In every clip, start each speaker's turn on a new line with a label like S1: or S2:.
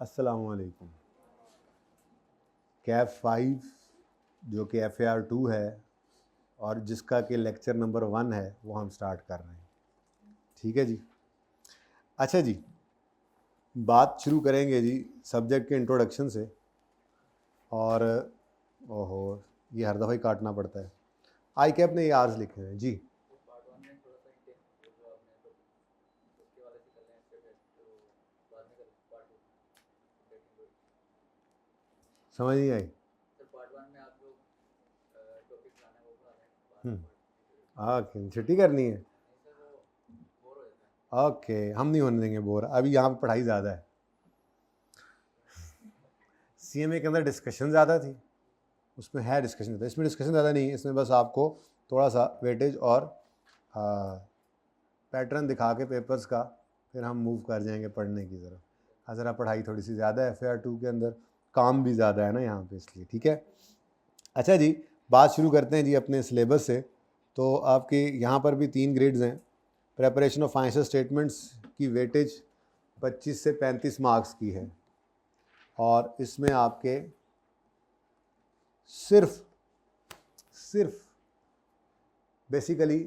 S1: अस्सलामुअलैकुम। कैफ 5 जो कि FAR 2 है और जिसका कि लेक्चर नंबर 1 है वो हम स्टार्ट कर रहे हैं। ठीक है जी। अच्छा जी, बात शुरू करेंगे जी सब्जेक्ट के इंट्रोडक्शन से। और ओहो, ये हर दफ़ा ही काटना पड़ता है। आई कैप ने ये आर्स लिखे हैं जी। समझ नहीं आई। ओके, छुट्टी करनी है। ओके, हम नहीं होने देंगे बोर। अभी यहाँ पे पढ़ाई ज़्यादा है। CMA के अंदर डिस्कशन ज़्यादा थी, उसमें है डिस्कशन ज़्यादा, इसमें डिस्कशन ज़्यादा नहीं है। इसमें बस आपको थोड़ा सा वेटेज और पैटर्न दिखा के पेपर्स का फिर हम मूव कर जाएंगे पढ़ने की तरफ। ज़रा पढ़ाई थोड़ी सी ज़्यादा है FAR 2 के अंदर, काम भी ज़्यादा है ना यहाँ पे, इसलिए। ठीक है। अच्छा जी, बात शुरू करते हैं जी अपने सिलेबस से। तो आपके यहाँ पर भी 3 ग्रेड्स हैं। प्रेपरेशन ऑफ फाइनेंशियल स्टेटमेंट्स की वेटेज 25 से 35 मार्क्स की है और इसमें आपके सिर्फ बेसिकली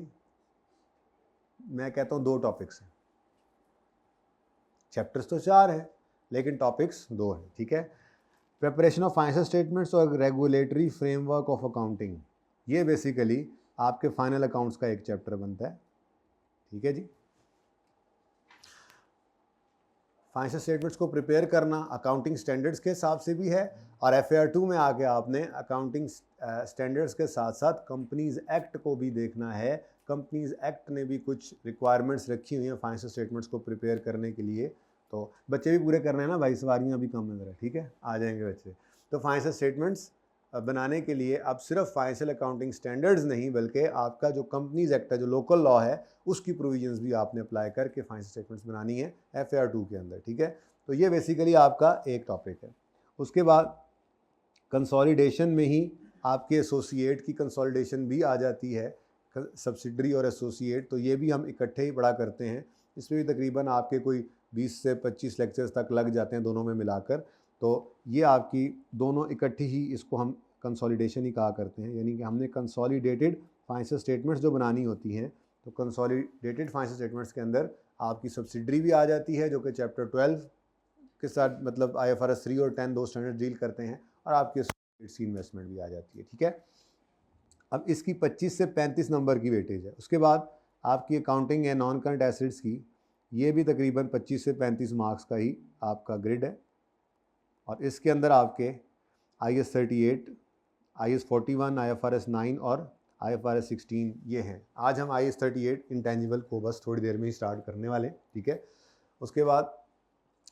S1: मैं कहता हूँ 2 टॉपिक्स हैं। चैप्टर्स तो 4 हैं लेकिन टॉपिक्स 2 हैं। ठीक है। प्रिपरेशन ऑफ फाइनेंशियल स्टेटमेंट्स और रेगुलेटरी फ्रेमवर्क ऑफ अकाउंटिंग, ये बेसिकली आपके फाइनल अकाउंट्स का एक चैप्टर बनता है। ठीक है जी। फाइनेंशियल स्टेटमेंट्स को प्रिपेयर करना अकाउंटिंग स्टैंडर्ड्स के हिसाब से भी है और FAR 2 में आके आपने अकाउंटिंग स्टैंडर्ड्स के साथ साथ कंपनीज एक्ट को भी देखना है। कंपनीज एक्ट ने भी कुछ रिक्वायरमेंट्स रखी हुई हैं फाइनेंशियल स्टेटमेंट्स को प्रिपेयर करने के लिए। तो बच्चे भी पूरे करने हैं ना भाई, सवारियाँ भी कम नजर है। ठीक है, आ जाएंगे बच्चे। तो फाइनेंशियल स्टेटमेंट्स बनाने के लिए अब सिर्फ फाइनेंशियल अकाउंटिंग स्टैंडर्ड्स नहीं बल्कि आपका जो कंपनीज एक्ट है, जो लोकल लॉ है, उसकी प्रोविजंस भी आपने अप्लाई करके फाइनेंशियल स्टेटमेंट्स बनानी है FAR 2 के अंदर। ठीक है। तो ये बेसिकली आपका एक टॉपिक है। उसके बाद कंसोलिडेशन में ही आपके एसोसिएट की कंसोलिडेशन भी आ जाती है, सब्सिडरी और एसोसिएट। तो ये भी हम इकट्ठे ही पढ़ा करते हैं। इसमें भी तकरीबन आपके कोई 20 से 25 लेक्चर्स तक लग जाते हैं दोनों में मिलाकर। तो ये आपकी दोनों इकट्ठी ही, इसको हम कंसोलिडेशन ही कहा करते हैं। यानी कि हमने कंसोलिडेटेड फाइनेंशियल स्टेटमेंट्स जो बनानी होती हैं, तो कंसोलिडेटेड फाइनेंशियल स्टेटमेंट्स के अंदर आपकी सब्सिडरी भी आ जाती है जो कि चैप्टर 12 के साथ, मतलब IFRS 3 और 10 दो स्टैंडर्ड डील करते हैं, और आपकी इन्वेस्टमेंट भी आ जाती है। ठीक है। अब इसकी 25 से 35 नंबर की वेटेज है। उसके बाद आपकी अकाउंटिंग है नॉन करंट एसिड्स की, ये भी तकरीबन 25 से 35 मार्क्स का ही आपका ग्रिड है। और इसके अंदर आपके IS 38, IS 41, IFRS 9 और IFRS 16 ये हैं। आज हम IS 38 इंटेंजिबल को बस थोड़ी देर में ही स्टार्ट करने वाले। ठीक है। उसके बाद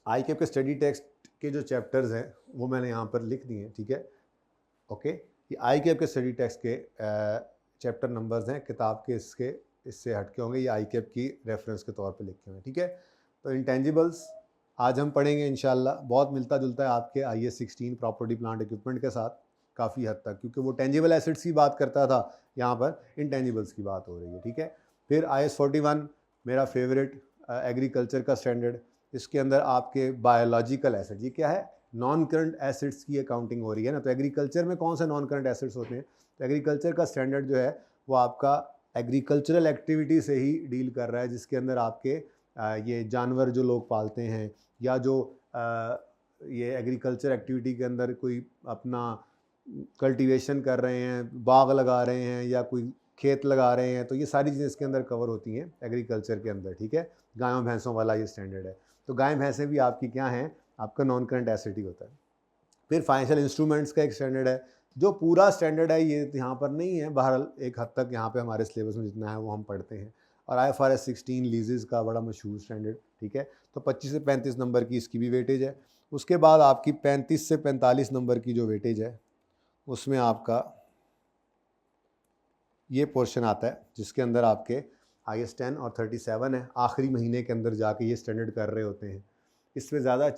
S1: ICAP के स्टडी टेक्स्ट के जो चैप्टर्स हैं वो मैंने यहाँ पर लिख दिए हैं। ठीक है। ओके, ये ICAP के स्टडी टेक्स्ट के चैप्टर नंबर्स हैं, किताब के इससे हटके होंगे, ये ICAP की रेफरेंस के तौर पे लिखे हुए हैं। ठीक है। तो इंटेंजिबल्स आज हम पढ़ेंगे इंशाल्लाह। बहुत मिलता जुलता है आपके IS 16 प्रॉपर्टी प्लांट इक्विपमेंट के साथ काफ़ी हद तक, क्योंकि वो टेंजिबल एसेट्स की बात करता था, यहाँ पर इंटेंजिबल्स की बात हो रही है। ठीक है। फिर IS 41 मेरा फेवरेट एग्रीकल्चर का स्टैंडर्ड, इसके अंदर आपके बायोलॉजिकल एसेट, ये क्या है, नॉन करंट एसेट्स की अकाउंटिंग हो रही है ना। तो एग्रीकल्चर में कौन से नॉन करंट एसेट्स होते हैं, तो एग्रीकल्चर का स्टैंडर्ड जो है वो आपका एग्रीकल्चरल एक्टिविटी से ही डील कर रहा है, जिसके अंदर आपके ये जानवर जो लोग पालते हैं, या जो ये एग्रीकल्चर एक्टिविटी के अंदर कोई अपना कल्टीवेशन कर रहे हैं, बाग लगा रहे हैं या कोई खेत लगा रहे हैं, तो ये सारी चीज़ें इसके अंदर कवर होती हैं एग्रीकल्चर के अंदर। ठीक है। गायों भैंसों वाला ये स्टैंडर्ड है। तो गाय भैंसें भी आपकी क्या हैं, आपका नॉन करंट एसेट ही होता है। फिर फाइनेंशियल इंस्ट्रूमेंट्स का एक स्टैंडर्ड है, जो पूरा स्टैंडर्ड है ये यहाँ पर नहीं है, बहरहाल एक हद तक यहाँ पे हमारे सिलेबस में जितना है वो हम पढ़ते हैं। और IFRS 16 लीजेस का बड़ा मशहूर स्टैंडर्ड। ठीक है। तो 25 से 35 नंबर की इसकी भी वेटेज है। उसके बाद आपकी 35 से 45 नंबर की जो वेटेज है उसमें आपका ये पोर्शन आता है, जिसके अंदर आपके IS 10 और 37 है। आखिरी महीने के अंदर जाके ये स्टैंडर्ड कर रहे होते हैं। इसमें ज़्यादा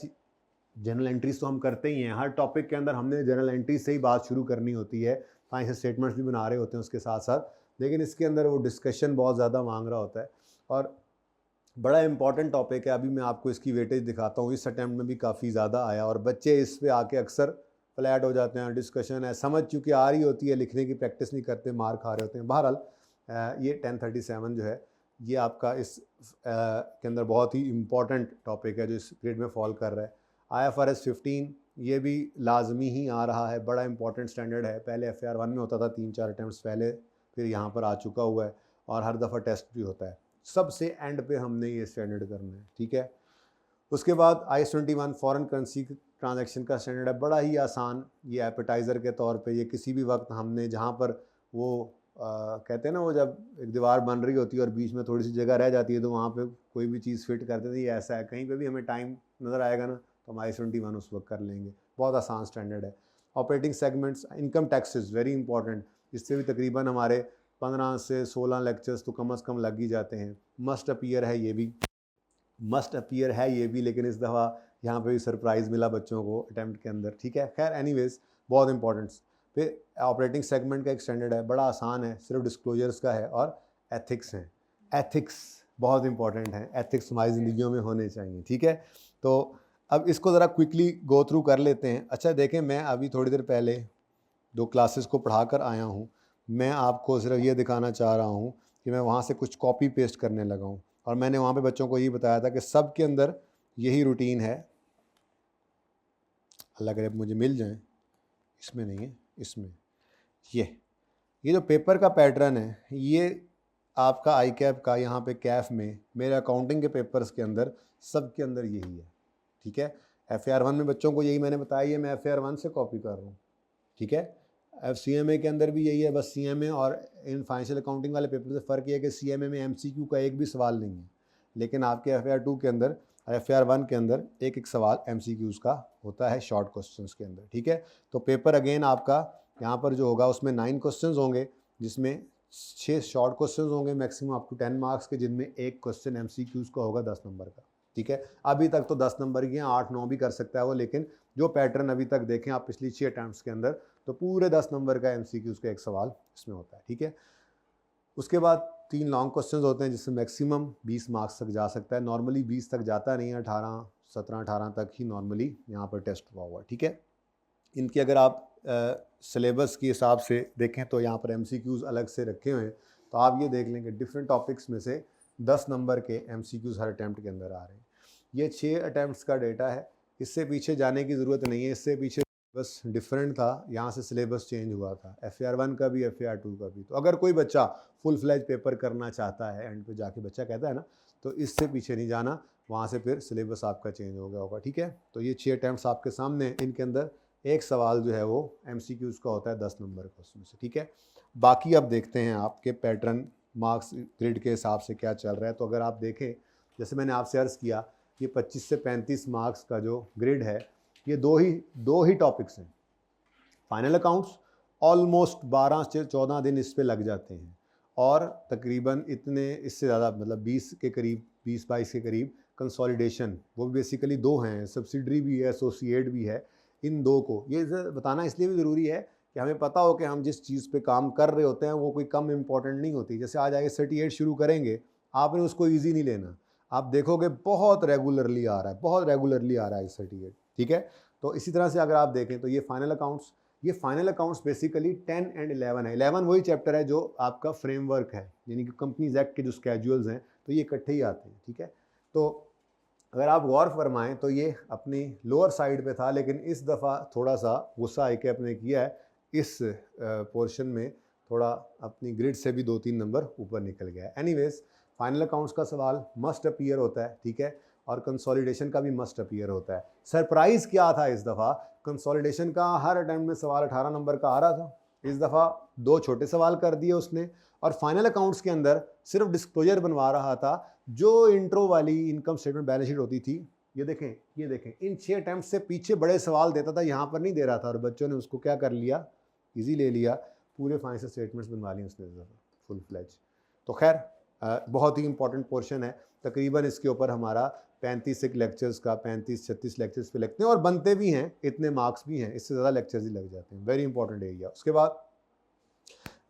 S1: जनरल एंट्रीज तो हम करते ही हैं, हर टॉपिक के अंदर हमने जनरल एंट्रीज से ही बात शुरू करनी होती है। फाइनेंशियल स्टेटमेंट्स भी बना रहे होते हैं उसके साथ साथ, लेकिन इसके अंदर वो डिस्कशन बहुत ज़्यादा मांग रहा होता है। और बड़ा इंपॉर्टेंट टॉपिक है। अभी मैं आपको इसकी वेटेज दिखाता हूँ, इस अटैम्प्ट में भी काफ़ी ज़्यादा आया और बच्चे इस पे आके अक्सर फ्लैट हो जाते हैं। डिस्कशन है, समझ चूँकि आ रही होती है, लिखने की प्रैक्टिस नहीं करते, मार खा रहे होते हैं। बहरहाल ये 1037 जो है ये आपका इस के अंदर बहुत ही इम्पॉर्टेंट टॉपिक है जो इस ग्रेड में फॉल कर रहा है। IFRS 15 ये भी लाजमी ही आ रहा है, बड़ा इंपॉर्टेंट स्टैंडर्ड है। पहले FAR 1 में होता था 3-4 अटैम्प्ट्स पहले, फिर यहाँ पर आ चुका हुआ है और हर दफ़ा टेस्ट भी होता है। सबसे एंड पे हमने ये स्टैंडर्ड करना है, ठीक है। उसके बाद IS 21 फॉरेन करेंसी ट्रांजैक्शन का स्टैंडर्ड है, बड़ा ही आसान। ये एपेटाइज़र के तौर पे ये किसी भी वक्त हमने जहाँ पर वो कहते हैं ना, वो जब एक दीवार बन रही होती है और बीच में थोड़ी सी जगह रह जाती है तो वहाँ पे कोई भी चीज़ फिट कर देते हैं, ये ऐसा है। कहीं पे भी हमें टाइम नज़र आएगा ना तो हम IS 21 उस वक्त कर लेंगे। बहुत आसान स्टैंडर्ड है। Operating segments, income taxes very important, इससे भी तकरीबन हमारे 15 से 16 लेक्चर्स तो कम अज़ कम लग ही जाते हैं। मस्ट अपीयर है ये भी, मस्ट अपीयर है ये भी, लेकिन इस दफ़ा यहाँ पे भी सरप्राइज़ मिला बच्चों को अटैम्प्ट के अंदर, ठीक है। खैर एनीवेज बहुत इंपॉर्टेंट। फिर ऑपरेटिंग सेगमेंट का एक स्टैंडर्ड है, बड़ा आसान है, सिर्फ डिस्क्लोजर्स का है और एथिक्स हैं। एथिक्स बहुत इंपॉर्टेंट हैं, एथिक्स हमारी ज़िंदगियों में होने चाहिए, ठीक है। तो अब इसको ज़रा क्विकली गो थ्रू कर लेते हैं। अच्छा देखें, मैं अभी थोड़ी देर पहले 2 क्लासेस को पढ़ा कर आया हूँ। मैं आपको सिर्फ ये दिखाना चाह रहा हूँ कि मैं वहाँ से कुछ कॉपी पेस्ट करने लगा हूँ और मैंने वहाँ पे बच्चों को ये बताया था कि सब के अंदर यही रूटीन है। अल्लाह करे मुझे मिल जाए, इसमें नहीं है, इसमें ये जो पेपर का पैटर्न है ये आपका आई कैप का, यहाँ पे कैफ में, मेरे अकाउंटिंग के पेपर्स के अंदर सब के अंदर यही है, ठीक है। FAR 1 में बच्चों को यही मैंने बताया, ये मैं FAR 1 से कॉपी कर रहा हूँ, ठीक है। CMA के अंदर भी यही है, बस CMA और इन फाइनेंशियल अकाउंटिंग वाले पेपर से फ़र्क ये है कि CMA में MCQ का एक भी सवाल नहीं है, लेकिन आपके FAR 2 के अंदर, FAR 1 के अंदर एक एक सवाल MCQs का होता है शॉर्ट क्वेश्चंस के अंदर, ठीक है। तो पेपर अगेन आपका यहाँ पर जो होगा उसमें 9 क्वेश्चंस होंगे, जिसमें 6 शॉर्ट क्वेश्चंस होंगे मैक्सिमम अप टू 10 मार्क्स के, जिनमें एक क्वेश्चन MCQs का होगा 10 नंबर का, ठीक है। अभी तक तो 10 नंबर की हैं, 8-9 भी कर सकता है वो, लेकिन जो पैटर्न अभी तक देखें आप पिछली 6 अटैम्प्ट्स के अंदर, तो पूरे 10 नंबर का MCQs का एक सवाल इसमें होता है, ठीक है। उसके बाद 3 लॉन्ग क्वेश्चंस होते हैं जिसमें मैक्सिमम 20 मार्क्स तक जा सकता है। नॉर्मली 20 तक जाता नहीं है, 17-18 तक ही नॉर्मली यहाँ पर टेस्ट हुआ हुआ, ठीक है। इनकी अगर आप सिलेबस के हिसाब से देखें तो यहाँ पर MCQs अलग से रखे हुए हैं, तो आप ये देख लें कि डिफरेंट टॉपिक्स में से 10 नंबर के MCQs हर अटैम्प्ट के अंदर आ रहे हैं। ये 6 अटैम्प्ट्स का डेटा है, इससे पीछे जाने की ज़रूरत नहीं है। इससे पीछे बस डिफरेंट था, यहाँ से सिलेबस चेंज हुआ था, FAR 1 का भी FAR 2 का भी। तो अगर कोई बच्चा फुल फ्लैज पेपर करना चाहता है, एंड पे जाके बच्चा कहता है ना, तो इससे पीछे नहीं जाना, वहाँ से फिर सिलेबस आपका चेंज हो गया होगा, ठीक है। तो ये 6 अटैम्प्ट्स आपके सामने, इनके अंदर एक सवाल जो है वो MCQs का होता है 10 नंबर का उसमें से, ठीक है। बाकी अब देखते हैं आपके पैटर्न मार्क्स ग्रिड के हिसाब से क्या चल रहा है। तो अगर आप देखें, जैसे मैंने आपसे अर्ज़ किया, ये 25 से 35 मार्क्स का जो ग्रिड है, ये दो ही टॉपिक्स हैं। फाइनल अकाउंट्स ऑलमोस्ट 12 से 14 दिन इस पे लग जाते हैं और तकरीबन इतने, इससे ज़्यादा, मतलब 20 के करीब, 20-22 के करीब कंसोलिडेशन, वो भी बेसिकली 2 हैं, सब्सिडरी भी है, एसोसिएट भी है। इन 2 को ये बताना इसलिए भी ज़रूरी है कि हमें पता हो कि हम जिस चीज़ पे काम कर रहे होते हैं वो कोई कम इम्पॉर्टेंट नहीं होती। जैसे आज IS 38 शुरू करेंगे, आपने उसको ईजी नहीं लेना, आप देखोगे बहुत रेगुलरली आ रहा है, बहुत रेगुलरली आ रहा है IS 38, ठीक है। तो इसी तरह से अगर आप देखें तो ये फाइनल अकाउंट्स बेसिकली 10 एंड 11 है। 11 वही चैप्टर है जो आपका फ्रेमवर्क है, यानी कि कंपनीज एक्ट के जो स्केड्यूल्स हैं, तो ये इकट्ठे ही आते हैं, ठीक है। तो अगर आप गौर फरमाएं तो ये अपनी लोअर साइड पे था, लेकिन इस दफ़ा थोड़ा सा गुस्सा आई के अपने किया है, इस पोर्शन में थोड़ा अपनी ग्रिड से भी 2-3 नंबर ऊपर निकल गया है। एनीवेज, फाइनल अकाउंट्स का सवाल मस्ट अपीयर होता है, ठीक है, और कंसोलिडेशन का भी मस्ट अपीयर होता है। सरप्राइज़ क्या था इस दफ़ा, कंसोलिडेशन का हर अटेम्प्ट में सवाल 18 नंबर का आ रहा था, इस दफ़ा 2 छोटे सवाल कर दिए उसने, और फाइनल अकाउंट्स के अंदर सिर्फ डिस्क्लोजर बनवा रहा था। जो इंट्रो वाली इनकम स्टेटमेंट बैलेंस शीट होती थी, ये देखें, इन 6 अटैम्प्ट से पीछे बड़े सवाल देता था, यहाँ पर नहीं दे रहा था, और बच्चों ने उसको क्या कर लिया, इजी ले लिया, पूरे फाइनेंशियल स्टेटमेंट्स बनवा लिए उसने फुल फ्लैज। तो खैर बहुत ही इंपॉर्टेंट पोर्शन है, तकरीबन इसके ऊपर हमारा 35 लेक्चर्स का 35-36 लेक्चर्स पे लगते हैं, और बनते भी हैं, इतने मार्क्स भी हैं, इससे ज़्यादा लेक्चर्स ही लग जाते हैं। Very important area. उसके बाद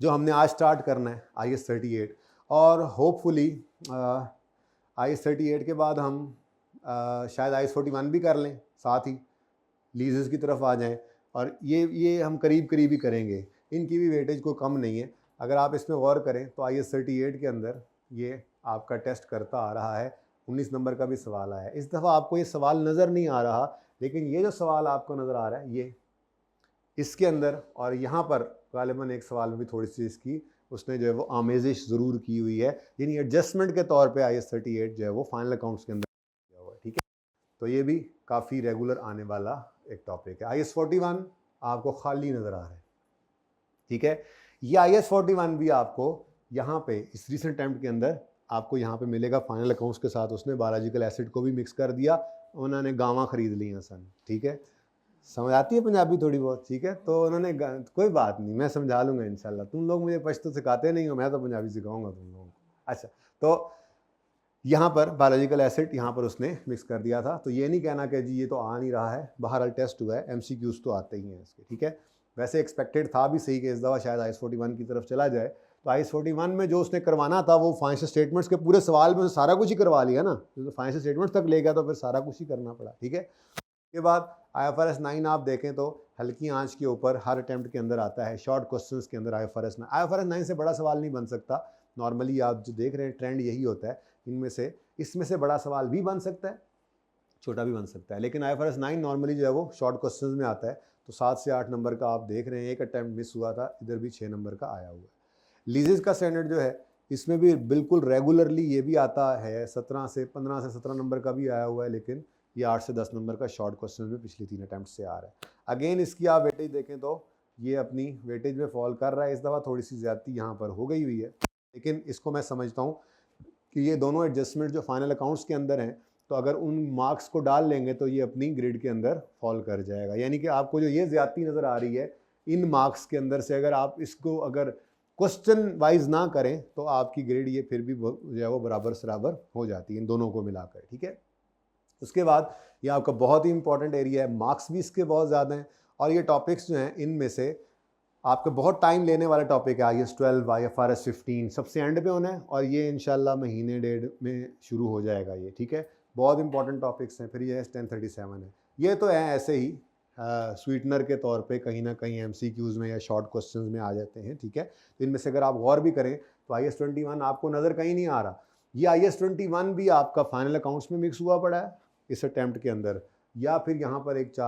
S1: जो हमने आज स्टार्ट करना है IS 38, और होपफुली IS-38 के बाद हम शायद IS-41 भी कर लें, साथ ही लीजेस की तरफ आ जाएं, और ये हम करीब करीब ही करेंगे, इनकी भी वेटेज कोई कम नहीं है। अगर आप इसमें गौर करें तो IS-38 के अंदर ये आपका टेस्ट करता आ रहा है, 19 नंबर का भी सवाल आया है। इस दफ़ा आपको ये सवाल नज़र नहीं आ रहा, लेकिन ये जो सवाल आपको नज़र आ रहा है ये इसके अंदर, और यहाँ पर गालिबन एक सवाल में भी थोड़ी सी इसकी उसने जो है वो आमेजिश ज़रूर की हुई है, यानी एडजस्टमेंट के तौर पे IS-38 जो है वो फाइनल अकाउंट्स के अंदर किया हुआ है, ठीक है। तो ये भी काफ़ी रेगुलर आने वाला एक टॉपिक है। IS-41 आपको खाली नज़र आ रहा है, ठीक है। ये IS-41 भी आपको यहाँ पे इस रीसेंट अटेम्प्ट के अंदर आपको यहाँ पे मिलेगा फाइनल अकाउंट्स के साथ। उसने बायोलॉजिकल एसिड को भी मिक्स कर दिया, उन्होंने गावां खरीद ली हैं सन, ठीक है। समझ आती है पंजाबी थोड़ी बहुत, ठीक है। तो उन्होंने कोई बात नहीं, मैं समझा लूँगा इंशाल्लाह। तुम लोग मुझे पश्तो सिखाते नहीं हो, मैं तो पंजाबी सिखाऊंगा तुम लोगों को। अच्छा, तो यहाँ पर बायोलॉजिकल एसिड यहाँ पर उसने मिक्स कर दिया था। तो ये नहीं कहना कि जी ये तो आ नहीं रहा है, बहरहाल टेस्ट हुआ है, MCQs तो आते ही हैं इसके, ठीक है। वैसे एक्सपेक्टेड था भी सही कि इस दफ़ा शायद IS-41 की तरफ चला जाए। तो IS-41 में जो उसने करवाना था वो फाइनेंशियल स्टेटमेंट्स के पूरे सवाल में सारा कुछ ही करवा लिया ना, तो फाइनेंशियल स्टेटमेंट्स तक ले गया तो फिर सारा कुछ ही करना पड़ा, ठीक है। के बाद IFRS 9 आप देखें तो हल्की आंच के ऊपर हर अटेम्प्ट के अंदर आता है, शॉर्ट क्वेश्चंस के अंदर IFRS 9 से बड़ा सवाल नहीं बन सकता। नॉर्मली आप जो देख रहे हैं ट्रेंड यही होता है, इसमें से बड़ा सवाल भी बन सकता है, छोटा भी बन सकता है, लेकिन IFRS 9 नॉर्मली जो है वो शॉर्ट क्वेश्चंस में आता है। तो 7 से 8 नंबर का आप देख रहे हैं, एक अटैम्प्ट मिस हुआ था, इधर भी 6 नंबर का आया हुआ है। लीजेस का स्टैंडर्ड जो है इसमें भी बिल्कुल रेगुलरली ये भी आता है, 15 से 17 नंबर का भी आया हुआ है, लेकिन ये 8 से 10 नंबर का शॉर्ट क्वेश्चन में पिछली 3 अटैम्प्ट से आ रहा है। अगेन इसकी आप वेटेज देखें तो ये अपनी वेटेज में फॉल कर रहा है। इस दफ़ा थोड़ी सी ज़्यादती यहाँ पर हो गई हुई है, लेकिन इसको मैं समझता हूँ कि ये दोनों एडजस्टमेंट जो फाइनल अकाउंट्स के अंदर हैं, तो अगर उन मार्क्स को डाल लेंगे तो ये अपनी ग्रेड के अंदर फॉल कर जाएगा। यानी कि आपको जो ये ज़्यादती नज़र आ रही है इन मार्क्स के अंदर से, अगर आप इसको अगर क्वेश्चन वाइज ना करें तो आपकी ग्रेड ये फिर भी जो है वो बराबर सराबर हो जाती है इन दोनों को मिलाकर, ठीक है। उसके बाद ये आपका बहुत ही इंपॉर्टेंट एरिया है, मार्क्स भी इसके बहुत ज़्यादा हैं, और ये टॉपिक्स जो हैं इनमें से आपका बहुत टाइम लेने वाला टॉपिक है IS-12, IFRS 15 सबसे एंड पे होना है, और ये इंशाल्लाह महीने डेढ़ में शुरू हो जाएगा ये, ठीक है। बहुत इंपॉर्टेंट टॉपिक्स हैं। फिर ये 1037 है, ये तो है ऐसे ही स्वीटनर के तौर पे कहीं ना कहीं MCQs में या शॉर्ट क्वेश्चंस में आ जाते हैं, ठीक है। तो इनमें से अगर आप गौर भी करें तो IS-21 आपको नज़र कहीं नहीं आ रहा। ये IS-21 भी आपका फाइनल अकाउंट्स में मिक्स हुआ पड़ा है इस अटैम्प्ट के अंदर, या फिर यहाँ पर एक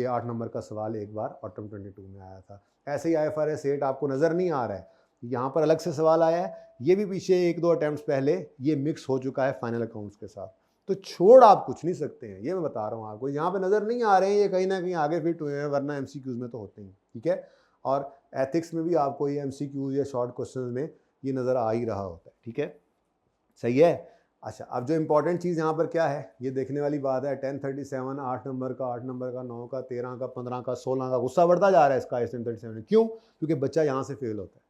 S1: 8 नंबर का सवाल एक बार ऑटम 22 में आया था। ऐसे ही IFRS 8 आपको नज़र नहीं आ रहा है, यहाँ पर अलग से सवाल आया है, ये भी पीछे 1-2 अटैम्प्ट्स पहले ये मिक्स हो चुका है फाइनल अकाउंट्स के साथ। तो छोड़ आप कुछ नहीं सकते हैं, ये मैं बता रहा हूँ आपको। यहाँ पे नज़र नहीं आ रहे हैं, ये कहीं ना कहीं आगे फिट हुए हैं, वरना MCQs में तो होते हैं, ठीक है। और एथिक्स में भी आपको ये MCQs या शॉर्ट क्वेश्चन में ये नज़र आ ही रहा होता है, ठीक है, सही है। अच्छा, अब जो इंपॉर्टेंट चीज़ यहाँ पर क्या है, ये देखने वाली बात है। 1037 8 नंबर का, 8 नंबर का, 9 का, 13 का, 15 का, 16 का, गुस्सा बढ़ता जा रहा है इसका IS-1037। क्यों? क्योंकि बच्चा यहाँ से फेल होता है।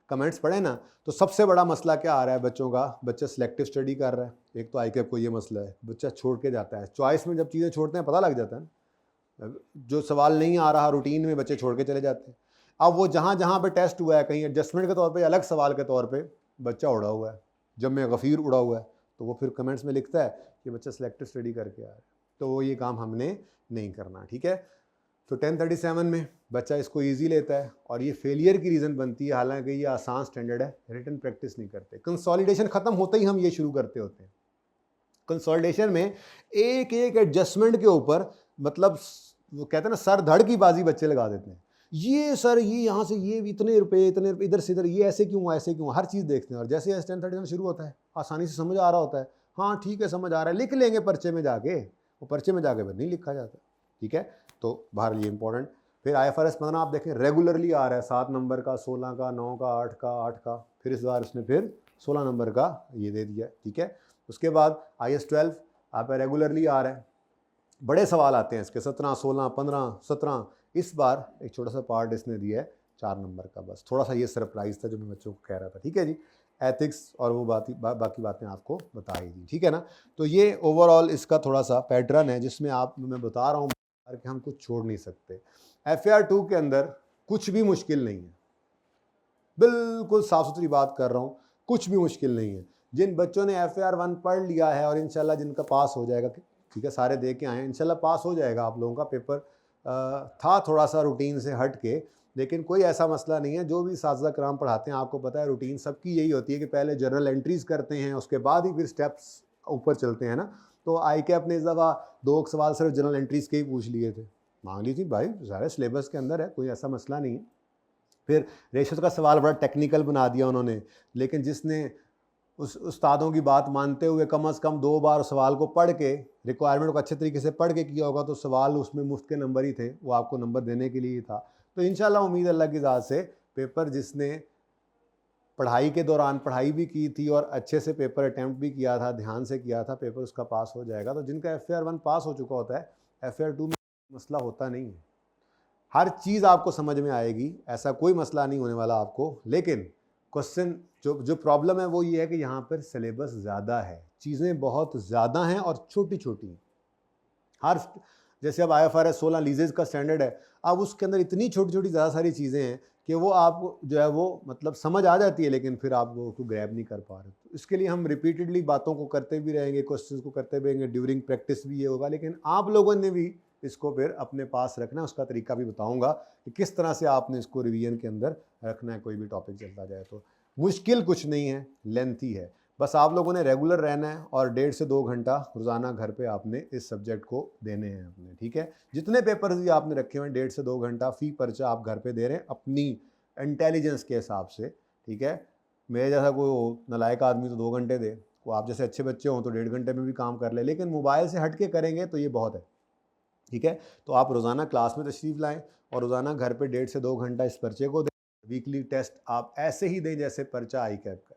S1: कमेंट्स पढ़े ना, तो सबसे बड़ा मसला क्या आ रहा है बच्चों का, बच्चा सिलेक्टिव स्टडी कर रहा है, एक तो ICAP को ये मसला है, बच्चा छोड़ के जाता है। चॉइस में जब चीज़ें छोड़ते हैं पता लग जाता है, जो सवाल नहीं आ रहा रूटीन में बच्चे छोड़ के चले जाते हैं। अब वो जहाँ जहाँ पे टेस्ट हुआ है, कहीं एडजस्टमेंट के तौर पे, अलग सवाल के तौर पे बच्चा उड़ा हुआ है, जब मैं गफ़ीर उड़ा हुआ है, तो वो फिर कमेंट्स में लिखता है कि बच्चा सिलेक्टिव स्टडी करके आ रहा है। तो वो ये काम हमने नहीं करना, ठीक है। तो 1037 में बच्चा इसको इजी लेता है, और ये फेलियर की रीज़न बनती है, हालांकि ये आसान स्टैंडर्ड है, रिटन प्रैक्टिस नहीं करते। कंसोलिडेशन ख़त्म होते ही हम ये शुरू करते होते हैं। कंसोलिडेशन में एक एक एडजस्टमेंट के ऊपर, मतलब वो कहते हैं ना, सर धड़ की बाजी बच्चे लगा देते हैं। ये सर ये यहाँ से ये इतने रुपए इधर से इधर, ये ऐसे क्यों ऐसे क्यों, हर चीज़ देखते हैं। और जैसे 1037 शुरू होता है, आसानी से समझ आ रहा होता है, हाँ ठीक है समझ आ रहा है, लिख लेंगे पर्चे में जाके, वो पर्चे में जाके फिर नहीं लिखा जाता, ठीक है। तो बाहर ये इंपॉर्टेंट। फिर IFRS 15 आप देखें रेगुलरली आ रहा है, 7 नंबर का, 16 का, 9 का, 8 का, फिर इस बार उसने फिर 16 नंबर का ये दे दिया, ठीक है। उसके बाद IS-12 आप रेगुलरली आ रहा है, बड़े सवाल आते हैं इसके, 17, 16, 15, 17। इस बार एक छोटा सा पार्ट इसने दिया है 4 नंबर का, बस थोड़ा सा ये सरप्राइज था जो मैं बच्चों को कह रहा था, ठीक है जी। एथिक्स और वो बाकी बातें आपको बता ही दी, ठीक है ना। तो ये ओवरऑल इसका थोड़ा सा पैटर्न है, जिसमें मैं बता रहा हूँ कि हम कुछ छोड़ नहीं सकते। FAR 2 के अंदर कुछ भी मुश्किल नहीं है, बिल्कुल साफ सुथरी बात कर रहा हूँ, कुछ भी मुश्किल नहीं है। जिन बच्चों ने FAR 1 पढ़ लिया है और इंशाल्लाह जिनका पास हो जाएगा, ठीक है, सारे दे के आए हैं, इंशाल्लाह पास हो जाएगा आप लोगों का पेपर। था थोड़ा सा रूटीन से हट के, लेकिन कोई ऐसा मसला नहीं है। जो भी साज़ा कराम पढ़ाते हैं, आपको पता है रूटीन सबकी यही होती है कि पहले जर्नल एंट्रीज़ करते हैं, उसके बाद ही फिर स्टेप्स ऊपर चलते हैं ना। तो ICAP ने इस दफ़ा 2 सवाल सिर्फ जर्नल एंट्रीज़ के ही पूछ लिए थे, मांग ली थी भाई, सारे सिलेबस के अंदर है, कोई ऐसा मसला नहीं है। फिर रेशों का सवाल बड़ा टेक्निकल बना दिया उन्होंने, लेकिन जिसने उस उस्तादों की बात मानते हुए कम से कम 2 बार सवाल को पढ़ के, रिक्वायरमेंट को अच्छे तरीके से पढ़ के किया होगा, तो सवाल उसमें मुफ्त के नंबर ही थे, वो आपको नंबर देने के लिए ही था। तो इंशाल्लाह उम्मीद अल्लाह की ज़ात से पेपर जिसने पढ़ाई के दौरान पढ़ाई भी की थी और अच्छे से पेपर अटैम्प्ट भी किया था, ध्यान से किया था, पेपर उसका पास हो जाएगा। तो जिनका FAR 1 पास हो चुका होता है, FAR 2 में मसला होता नहीं है, हर चीज़ आपको समझ में आएगी, ऐसा कोई मसला नहीं होने वाला आपको। लेकिन क्वेश्चन जो प्रॉब्लम है वो ये है कि यहाँ पर सिलेबस ज़्यादा है, चीज़ें बहुत ज़्यादा हैं और छोटी छोटी हैं। हर जैसे अब IFRS 16 लीजेज का स्टैंडर्ड है, अब उसके अंदर इतनी छोटी छोटी ज़्यादा सारी चीज़ें हैं कि वो आप जो है वो मतलब समझ आ जाती है, लेकिन फिर आप वो उसको ग्रैब नहीं कर पा रहे। तो इसके लिए हम रिपीटेडली बातों को करते भी रहेंगे, क्वेश्चंस को करते भी रहेंगे, ड्यूरिंग प्रैक्टिस भी ये होगा। लेकिन आप लोगों ने भी इसको फिर अपने पास रखना है, उसका तरीका भी बताऊंगा कि किस तरह से आपने इसको रिवीजन के अंदर रखना है, कोई भी टॉपिक चलता जाए तो। मुश्किल कुछ नहीं है, लेंथी है, बस आप लोगों ने रेगुलर रहना है और 1.5 से 2 घंटा रोज़ाना घर पे आपने इस सब्जेक्ट को देने हैं अपने, ठीक है। जितने पेपर्स भी आपने रखे हुए हैं 1.5 से 2 घंटा फ़ी पर्चा आप घर पे दे रहे हैं अपनी इंटेलिजेंस के हिसाब से, ठीक है। मेरे जैसा कोई नालायक आदमी तो 2 घंटे दे, को आप जैसे अच्छे बच्चे हों तो 1.5 घंटे में भी काम कर ले, लेकिन मोबाइल से हट के करेंगे तो ये बहुत है, ठीक है। तो आप रोज़ाना क्लास में तशरीफ़ लाएँ और रोज़ाना घर पे 1.5 से 2 घंटा इस पर्चे को दें। वीकली टेस्ट आप ऐसे ही दें जैसे पर्चा ICAP का।